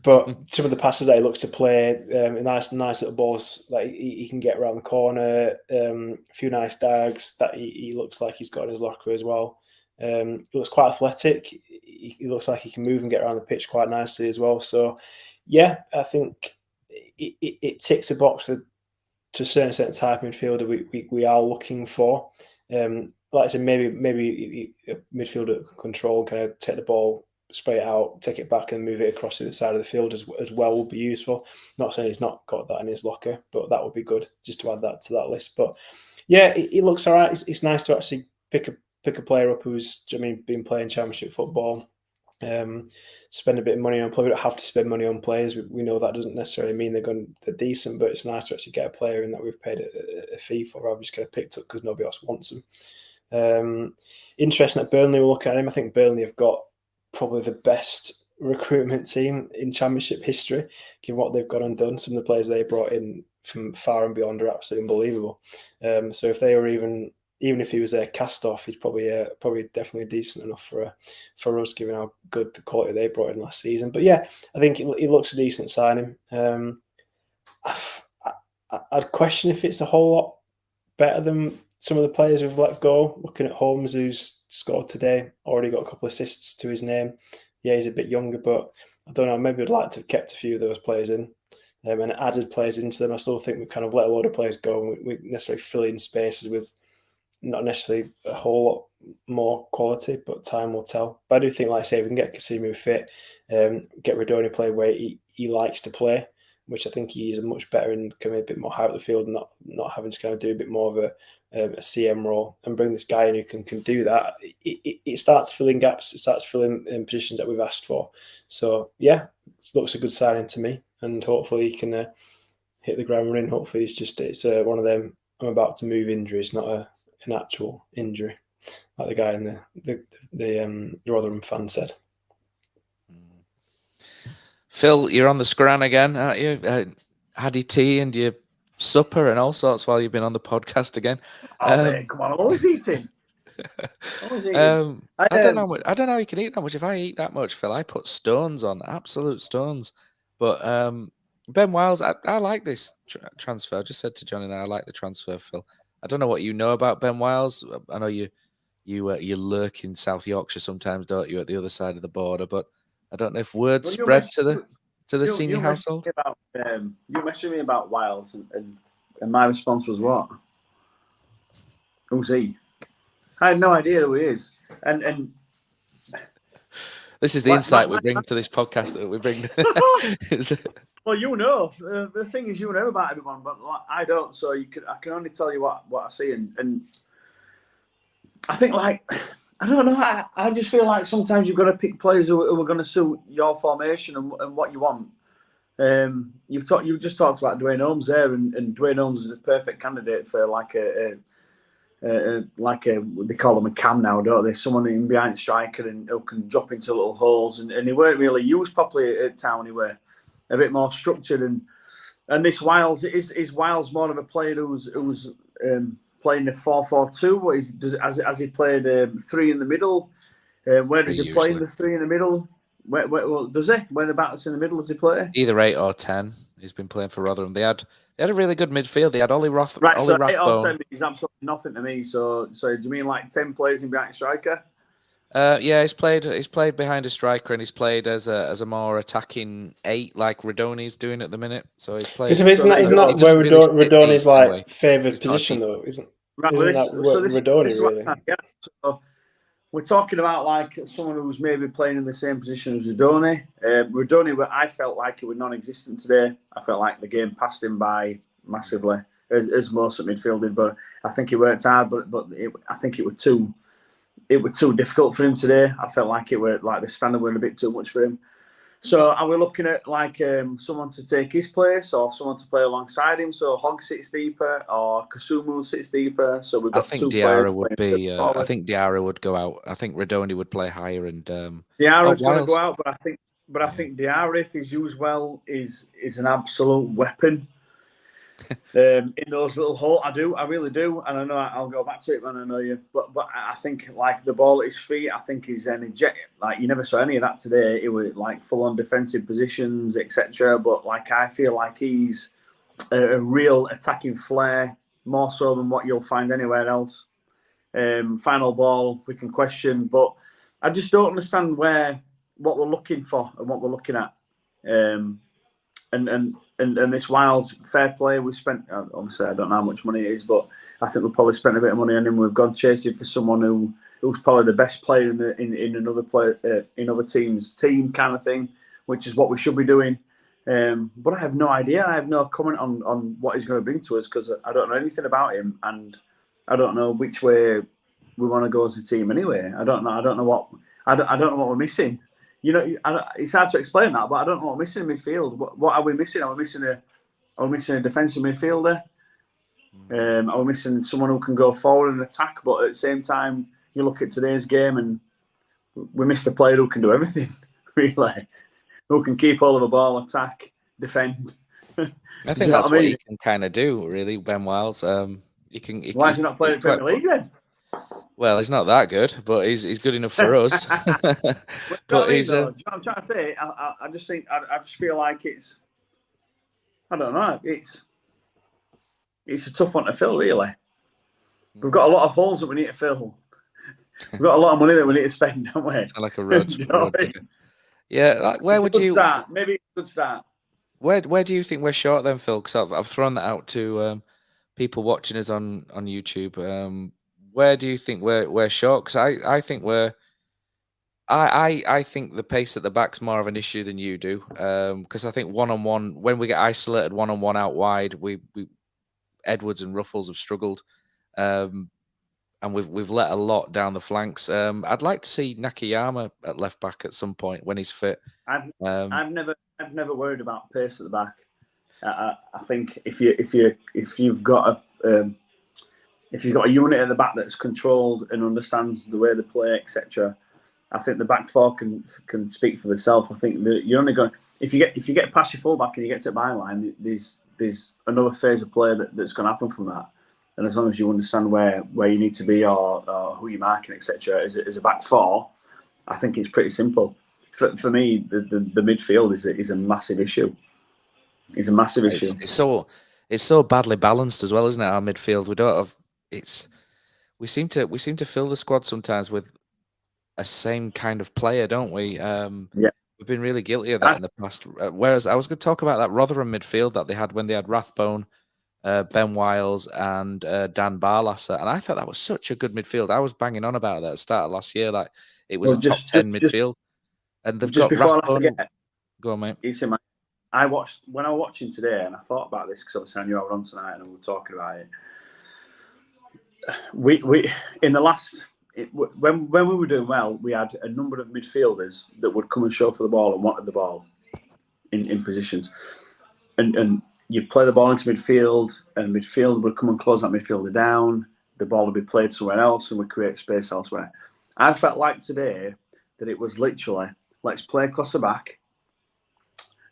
but some of the passes that he looks to play, nice little balls that he can get around the corner, a few nice dags that he looks like he's got in his locker as well. He looks quite athletic. He looks like he can move and get around the pitch quite nicely as well. So, yeah, I think it ticks a box to a certain extent type of midfielder we are looking for. Like I said, maybe a midfielder that can control, kind of take the ball, spray it out, take it back and move it across to the side of the field as well would be useful. Not saying he's not got that in his locker, but that would be good just to add that to that list. But yeah, it looks all right. It's nice to actually pick a player up who's been playing Championship football. Spend a bit of money on players. We don't have to spend money on players. We know that doesn't necessarily mean they're decent, but it's nice to actually get a player in that we've paid a fee for rather than just get picked up because nobody else wants them. Interesting that Burnley were looking at him. I think Burnley have got probably the best recruitment team in Championship history, given what they've got and done. Some of the players they brought in from far and beyond are absolutely unbelievable. So if they were even if he was a cast off, he's probably definitely decent enough for us, given how good the quality they brought in last season. But yeah, I think he looks a decent signing. I'd question if it's a whole lot better than some of the players we've let go. Looking at Holmes, who's scored today, already got a couple of assists to his name. Yeah, he's a bit younger, but I don't know. Maybe I'd like to have kept a few of those players in and added players into them. I still think we kind of let a lot of players go. And we necessarily fill in spaces with not necessarily a whole lot more quality, but time will tell. But I do think, like I say, we can get Kasumu fit, get Redoni play where he likes to play, which I think he's much better in coming a bit more high up the field and not having to kind of do a bit more of a CM role and bring this guy in who can do that. It starts filling gaps. It starts filling in positions that we've asked for. So, yeah, it looks a good signing to me. And hopefully he can hit the ground running. Hopefully it's one of them I'm about to move injuries, not an actual injury, like the guy in the Rotherham fan said. Phil, you're on the scran again, aren't you? Had your tea and your supper and all sorts while you've been on the podcast again. Mate, come on, I'm always eating. I don't know how you can eat that much. If I eat that much, Phil, I put stones on, absolute stones. But Ben Wiles, I like this transfer. I just said to Johnny that I like the transfer, Phil. I don't know what you know about Ben Wiles. I know you lurk in South Yorkshire sometimes, don't you, at the other side of the border? But I don't know if word spread to the senior household. You messaged me about Wiles, and my response was what? Who's he? I had no idea who he is. And this is the insight we bring to this podcast that we bring. Well, the thing is, you know about everyone, but I don't. So I can only tell you what I see, and I think I don't know. I just feel like sometimes you've got to pick players who are going to suit your formation and what you want. You've just talked about Dwayne Holmes there, and Dwayne Holmes is a perfect candidate for like a they call them a cam now, don't they? Someone in behind striker and who can drop into little holes, and he weren't really used properly at Town. He were a bit more structured, and this Wiles is Wiles more of a player who's playing a 4-4-2. Has he played 3 in the middle? Where does he play in the 3 in the middle? Well, does he? Whereabouts in the middle does he play? Either 8 or 10. He's been playing for Rotherham. They had a really good midfield. They had Ollie Right, so 8 or Rathbone. 10 is absolutely nothing to me. So do you mean like 10 plays in behind striker? Yeah, he's played behind a striker, and he's played as a more attacking 8, like Radoni's doing at the minute. So he's played. Isn't that where Radoni's like favoured position though? Isn't that Radoni really? So we're talking about like someone who's maybe playing in the same position as Radoni. Radoni, I felt like it was non-existent today. I felt like the game passed him by massively, as most at midfield did. But I think he worked hard, I think it was too difficult for him today. I felt like the standard were a bit too much for him. So are we looking at like someone to take his place or someone to play alongside him? So Hogg sits deeper or Kasumu sits deeper. So we've got I think two Diarra players would be. I think Diarra would go out. I think Radoni would play higher, and Diarra's going to go out. But I think Diarra, if he's used well, is an absolute weapon. In those little holes, I really do, and I know I'll go back to it when I know you. But I think like the ball at his feet, I think he's energetic. Like you never saw any of that today. It was like full on defensive positions, etc. But like I feel like he's a real attacking flair, more so than what you'll find anywhere else. Final ball we can question, but I just don't understand what we're looking for and what we're looking at. And this Wiles, fair play, we spent, obviously I don't know how much money it is, but I think we've probably spent a bit of money on him. We've gone chasing for someone who's probably the best player in another player in other team's team kind of thing, which is what we should be doing. But I have no idea. I have no comment on what he's going to bring to us because I don't know anything about him, and I don't know which way we want to go as a team anyway. I don't know what we're missing. You know, it's hard to explain that, but I don't know what we're missing in midfield. What are we missing? Are we missing a defensive midfielder? Are we missing someone who can go forward and attack? But at the same time, you look at today's game and we missed a player who can do everything, really. Who can keep hold of the ball, attack, defend. I think that's what he can kind of do, really, Ben Wiles. Why is he not playing in the Premier League then? Well, he's not that good, but he's good enough for us. But he's. I'm trying to say. I just think. I just feel like it's. I don't know. It's a tough one to fill, really. We've got a lot of holes that we need to fill. We've got a lot of money that we need to spend, don't we? It's like a road. Yeah. Like, where would you start? Maybe it's a good start. Where do you think we're short then, Phil? Because I've thrown that out to people watching us on YouTube. Where do you think we're short? Because I think I think the pace at the back's more of an issue than you do. Because I think one-on-one, when we get isolated one-on-one out wide, we Edwards and Ruffles have struggled, and we've let a lot down the flanks. I'd like to see Nakayama at left back at some point when he's fit. I've never worried about pace at the back. I think if you've got a unit at the back that's controlled and understands the way they play, etc., I think the back four can speak for themselves. I think that you're only going if you get past your fullback and you get to the byline, there's another phase of play that's going to happen from that. And as long as you understand where you need to be or who you're marking, etc., as a back four, I think it's pretty simple. For me, the midfield is a massive issue. It's a massive issue. It's so badly balanced as well, isn't it? Our midfield, we don't have. We seem to fill the squad sometimes with a same kind of player, don't we? Yeah. We've been really guilty of that in the past. Whereas I was going to talk about that Rotherham midfield that they had when they had Rathbone, Ben Wiles, and Dan Barlasser, and I thought that was such a good midfield. I was banging on about that at the start of last year, like it was a top 10 midfield. And they've got Rathbone. Go on, mate. When I was watching today, and I thought about this because obviously I knew I was on tonight, and we were talking about it. We in the last when we were doing well, we had a number of midfielders that would come and show for the ball and wanted the ball in positions, and you play the ball into midfield, and midfield would come and close that midfielder down. The ball would be played somewhere else, and would create space elsewhere. I felt like today that it was literally let's play across the back.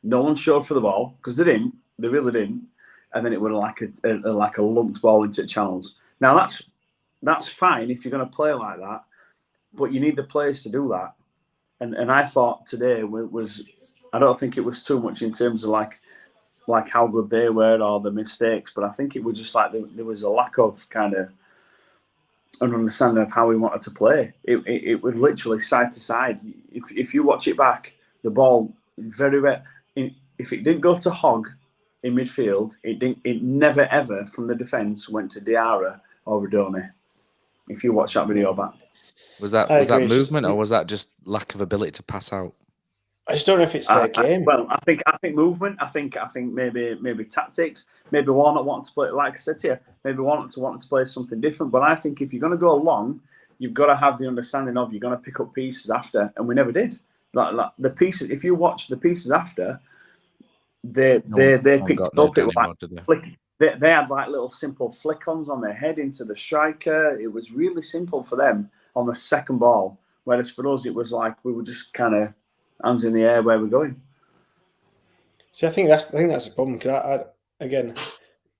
No one showed for the ball because they really didn't, and then it was like a lumped ball into channels. Now that's fine if you're going to play like that, but you need the players to do that. And I thought today was, I don't think it was too much in terms of like how good they were or the mistakes, but I think it was just like there was a lack of kind of an understanding of how we wanted to play. It was literally side to side. If you watch it back, the ball very rare. If it didn't go to Hogg in midfield, it never ever from the defence went to Diarra or Rodoni. If you watch that video back, was that movement or was that just lack of ability to pass out? I just don't know if it's their game. I think movement. I think maybe tactics. Maybe Warnock wanting to play, like I said to you, maybe wanting to play something different. But I think if you're going to go long, you've got to have the understanding of you're going to pick up pieces after, and we never did. Like the pieces. If you watch the pieces after, they picked it up. It was like they had like little simple flick-ons on their head into the striker. It was really simple for them on the second ball, whereas for us it was like we were just kind of hands in the air where we're going. See, I think that's a problem. Because I again,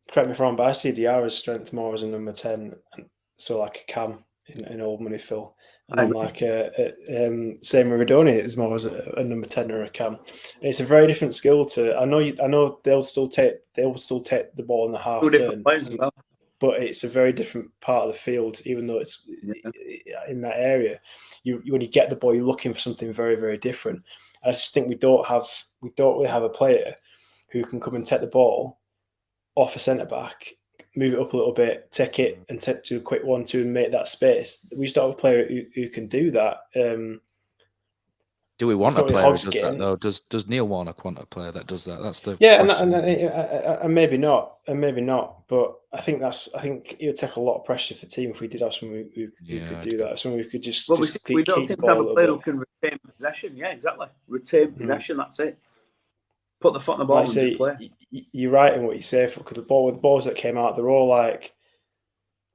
correct me if I'm wrong, but I see Diarra's strength more as a number 10, and so like a cam in old money Phil, and then like same with Rodoni is more as a number 10 or a cam. And it's a very different skill to. I know they'll still take the ball in the half turn, players as well. But it's a very different part of the field, even though it's in that area. When you get the ball, you're looking for something very, very different. And I just think we don't really have a player who can come and take the ball off a centre back, move it up a little bit, take it and do a quick 1-2 and make that space. We just don't have a player who can do that. Do we want a player who does that though? Does Neil Warnock want a player that does that? That's the question. And maybe not, But I think it would take a lot of pressure for the team if we did have someone who could do that. Someone who could just. Well, we don't think we have a player who can retain possession. Yeah, exactly. Retain possession. That's it. Put the foot on the ball and just play. You're right in what you say, because the balls that came out, they're all like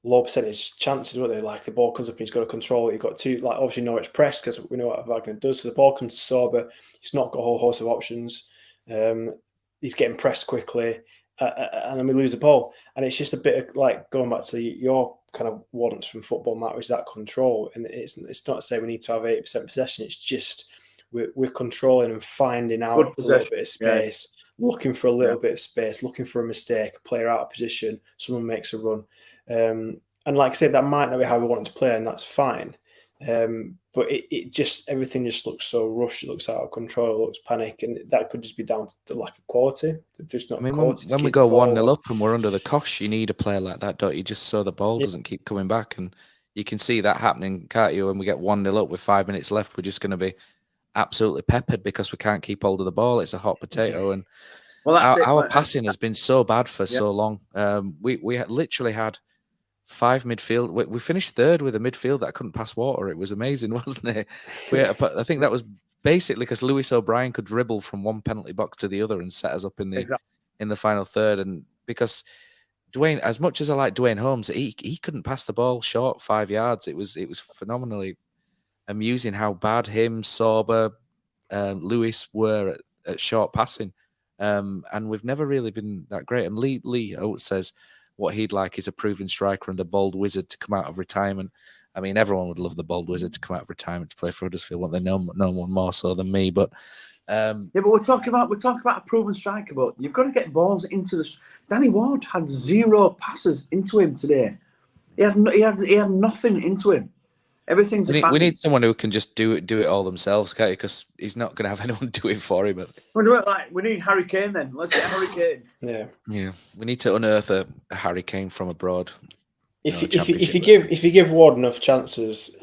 low percentage chances, weren't they? Like the ball comes up and he's got to control it. You've got two, like obviously Norwich press because we know what Wagner does. So the ball comes to Sorba. He's not got a whole host of options. He's getting pressed quickly, and then we lose the ball. And it's just a bit of like going back to your kind of wants from football, Matt, is that control. And it's not to say we need to have 80% possession. It's just we're controlling and finding out a little bit of space, looking for a little bit of space, looking for a mistake, a player out of position, someone makes a run. And like I said, that might not be how we want to play, and that's fine. But it just, everything just looks so rushed, it looks out of control, it looks panic, and that could just be down to lack of quality. There's not quality. When we go 1-0 up and we're under the cosh, you need a player like that, don't you? Just so the ball doesn't keep coming back. And you can see that happening, can't you? When we get 1-0 up with 5 minutes left, we're just going to be absolutely peppered because we can't keep hold of the ball. It's a hot potato. And our passing has been so bad for so long. We literally had 5 midfield. We finished third with a midfield that couldn't pass water. It was amazing, wasn't it? I think that was basically because Lewis O'Brien could dribble from one penalty box to the other and set us up in the final third. And because Dwayne, as much as I like Dwayne Holmes, he couldn't pass the ball short 5 yards. It was phenomenally amusing how bad him, Sorba, Lewis were at short passing. And we've never really been that great. And Lee Oates says what he'd like is a proven striker and the bald wizard to come out of retirement. I mean, everyone would love the bald wizard to come out of retirement to play for Huddersfield, won't they? No one more so than me. But but we're talking about a proven striker. But you've got to get balls into the. Danny Ward had 0 passes into him today. He had nothing into him. Everything's. We need someone who can just do it all themselves, can't you? Because he's not going to have anyone do it for him. We need Harry Kane then. Let's get Harry Kane. Yeah. We need to unearth a Harry Kane from abroad. If you give Ward enough chances,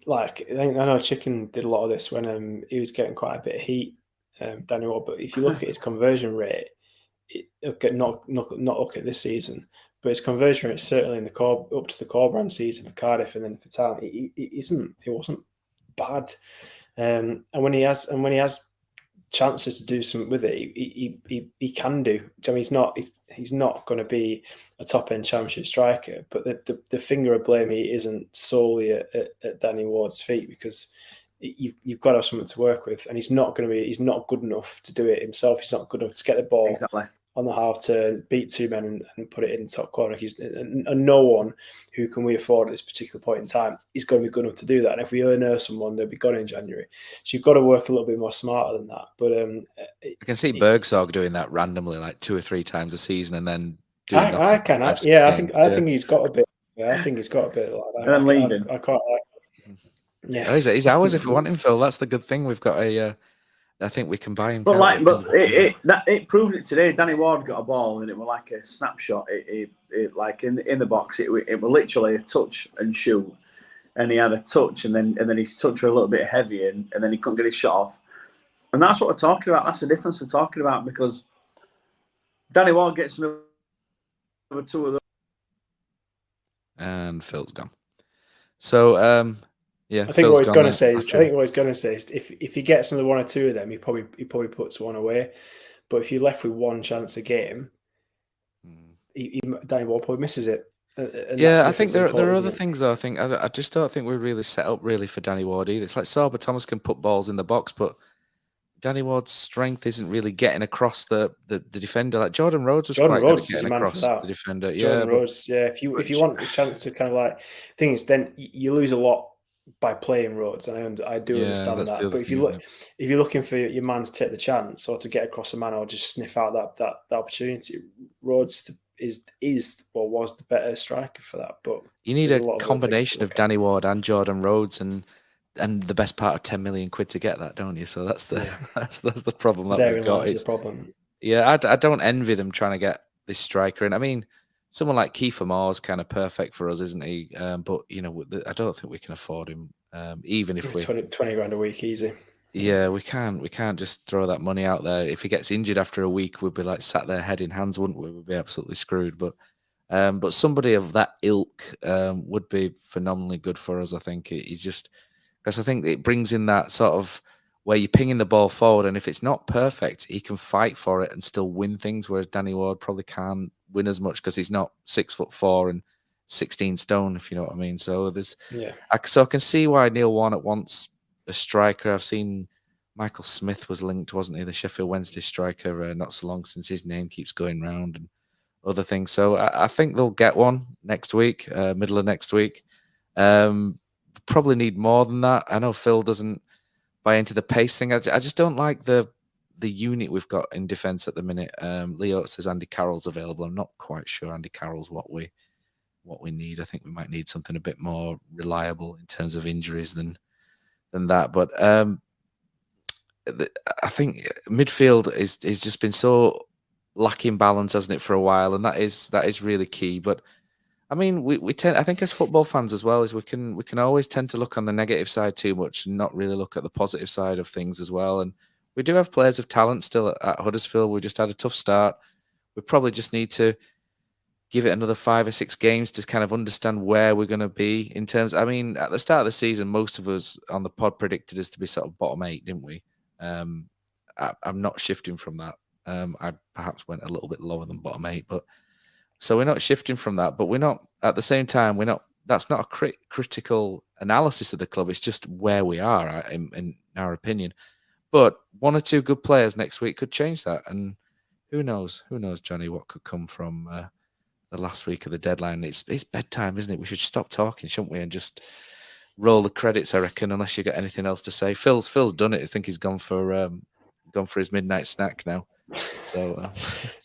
like I know Chicken did a lot of this when he was getting quite a bit of heat, Danny Ward. But if you look at his conversion rate, not look at this season. But his conversion rate certainly in up to the Corbrand season for Cardiff and then for Town, it wasn't bad. And when he has chances to do something with it, he can do. I mean, he's not going to be a top end championship striker, but the finger of blame isn't solely at Danny Ward's feet, because you've got to have something to work with, and he's not good enough to do it himself. He's not good enough to get the ball on the half turn, beat two men and put it in the top corner. And no one who can we afford at this particular point in time is going to be good enough to do that. And if we unearth someone, they'll be gone in January. So you've got to work a little bit more smarter than that. But I can see Bergsog doing that randomly, like 2 or 3 times a season, and then doing nothing. I can. I think he's got a bit. Yeah, I think he's got a bit like that. And then leaving. I can't. Yeah, he's ours if we want him, Phil. That's the good thing. We've got I think we can buy him. But it proved it today. Danny Ward got a ball and it was like a snapshot. It like in the box. It was literally a touch and shoot, and he had a touch and then his touch was a little bit heavy and then he couldn't get his shot off. And that's what we're talking about. That's the difference we're talking about, because Danny Ward gets another 2 of those. And Phil's gone. So yeah, I think what he's going to say is if he gets another 1 or 2 of them, he probably puts one away. But if you're left with one chance a game, Danny Ward probably misses it. I think there are other things though. I just don't think we're really set up really for Danny Ward either. It's like Sorba Thomas can put balls in the box, but Danny Ward's strength isn't really getting across the defender. Like Jordan Rhodes was quite good at getting across the defender. Rhodes, if you want a chance to kind of like thing is, then you lose a lot by playing Rhodes, and I do understand that. But if you're looking for your man to take the chance or to get across a man or just sniff out that opportunity, Rhodes was the better striker for that. But you need a combination of Danny Ward and Jordan Rhodes and the best part of 10 million quid to get that, don't you? So that's the that's the problem that we've got. It's the problem. Yeah, I don't envy them trying to get this striker. And I mean, someone like Kiefer Moore's kind of perfect for us, isn't he? But I don't think we can afford him. Even if we 20 grand a week easy. Yeah, we can't just throw that money out there. If he gets injured after a week, we'd be like sat there head in hands, wouldn't we? We'd be absolutely screwed. But somebody of that ilk would be phenomenally good for us. I think he's just. Because I think it brings in that sort of where you're pinging the ball forward, and if it's not perfect, he can fight for it and still win things. Whereas Danny Ward probably can't win as much because he's not 6'4" and 16 stone, if you know what I mean. So I can see why Neil Warnock wants a striker. I've seen Michael Smith was linked, wasn't he? The Sheffield Wednesday striker, not so long since his name keeps going round and other things. So I think they'll get one next week, middle of next week. Probably need more than that. I know Phil doesn't buy into the pace thing. I just don't like the unit we've got in defence at the minute. Leo says Andy Carroll's available. I'm not quite sure Andy Carroll's what we need. I think we might need something a bit more reliable in terms of injuries than that. But I think midfield is just been so lacking balance, hasn't it, for a while, and that is really key. But I mean, we tend, I think, as football fans as well, is we can always tend to look on the negative side too much and not really look at the positive side of things as well. And we do have players of talent still at Huddersfield. We just had a tough start. We probably just need to give it another 5 or 6 games to kind of understand where we're going to be in terms. I mean, at the start of the season, most of us on the pod predicted us to be sort of bottom 8, didn't we? I'm not shifting from that. I perhaps went a little bit lower than bottom 8, but. So we're not shifting from that, but we're not at the same time. That's not a critical analysis of the club. It's just where we are, in our opinion. But 1 or 2 good players next week could change that. And who knows? Who knows, Johnny? What could come from the last week of the deadline? It's bedtime, isn't it? We should stop talking, shouldn't we? And just roll the credits, I reckon. Unless you got anything else to say. Phil's done it. I think he's gone for his midnight snack now. So,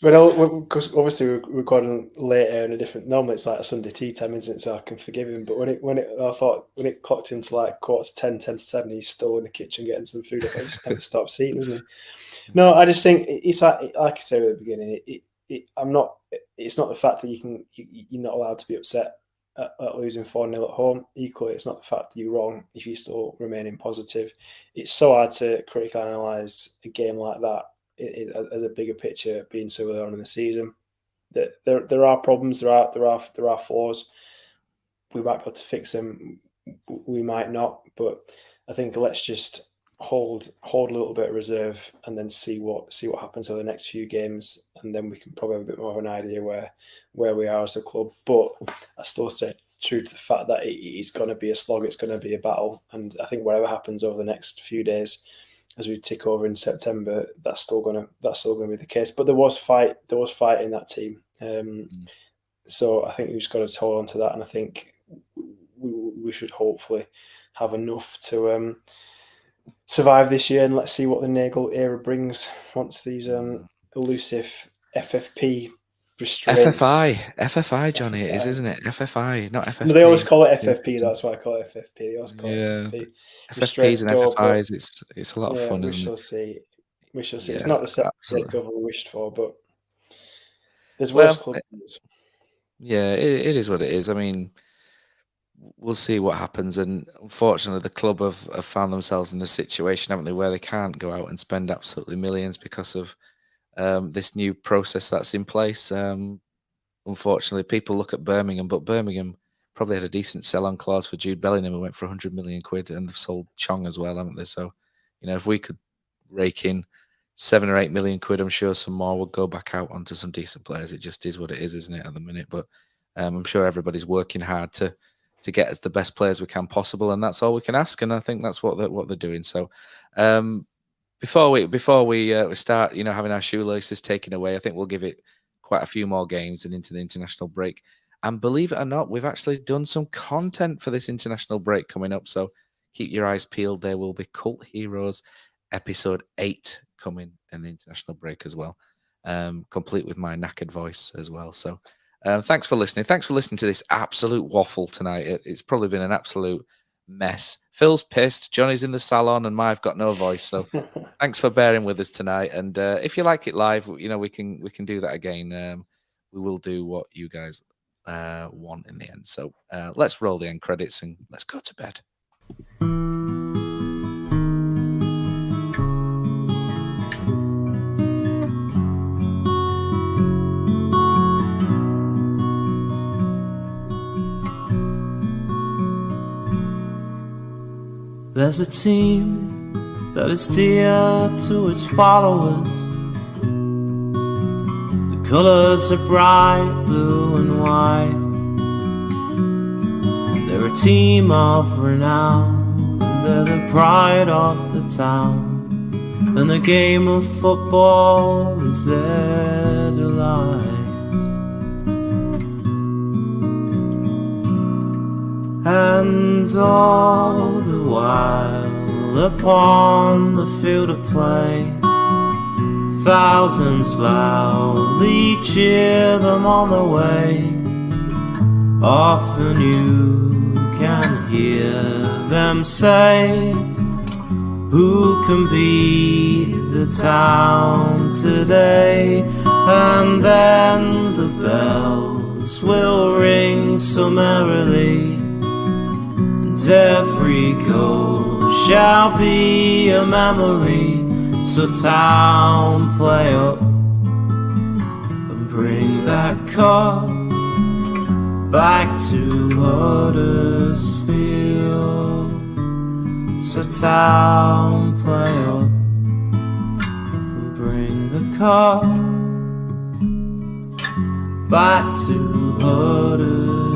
but because obviously we're recording later and normally it's like a Sunday tea time, isn't it? So I can forgive him. But when it clocked into like 10 to 7, he's still in the kitchen getting some food. I just never stopped seeing, doesn't he? No, I just think it's like I said at the beginning. It's not the fact that you're not allowed to be upset at losing 4-0 at home. Equally, it's not the fact that you're wrong if you still remaining positive. It's so hard to critically analyse a game like that. As a bigger picture, being so early on in the season, that there are problems, there are flaws. We might be able to fix them, we might not. But I think let's just hold a little bit of reserve and then see what happens over the next few games, and then we can probably have a bit more of an idea where we are as a club. But I still stay true to the fact that it's going to be a slog, it's going to be a battle, and I think whatever happens over the next few days. as we tick over in September, that's still gonna be the case. But there was fight in that team. So I think we've just got to hold on to that, and I think we should hopefully have enough to survive this year, and let's see what the Nagel era brings once these elusive FFP restraints. FFI, Johnny, it is, isn't it? FFI, not FFP. No, they always call it FFP. That's why I call it FFP. They always call it FFP. FFPs and FFIs. It's a lot of fun, isn't it? We shall see. Yeah, it's not the set cover we wished for, but there's worse clubs. Yeah, it is what it is. I mean, we'll see what happens. And unfortunately, the club have found themselves in a situation, haven't they, where they can't go out and spend absolutely millions because of this new process that's in place. Unfortunately, people look at Birmingham, but Birmingham probably had a decent sell-on clause for Jude Bellingham, who went for 100 million quid, and they've sold Chong as well, haven't they? So, if we could rake in 7 or 8 million quid, I'm sure some more will go back out onto some decent players. It just is what it is, isn't it, at the minute? But I'm sure everybody's working hard to get us the best players we can possible, and that's all we can ask. And I think that's what they're doing. So before we start, having our shoelaces taken away, I think we'll give it quite a few more games and into the international break. And believe it or not, we've actually done some content for this international break coming up. So keep your eyes peeled. There will be Cult Heroes episode 8 coming in the international break as well, complete with my knackered voice as well. So thanks for listening. Thanks for listening to this absolute waffle tonight. It's probably been an absolute mess. Phil's pissed, Johnny's in the salon, and I've got no voice. So thanks for bearing with us tonight. And if you like it live, we can do that again. We will do what you guys want in the end. So let's roll the end credits and let's go to bed. There's a team that is dear to its followers. The colours are bright blue and white. They're a team of renown, and they're the pride of the town. And the game of football is their delight. And all the while upon the field of play, thousands loudly cheer them on the way. Often you can hear them say, who can beat the town today? And then the bells will ring so merrily, every goal shall be a memory. So town, play up and bring that cup back to Huddersfield. So town, play up and bring the cup back to Huddersfield.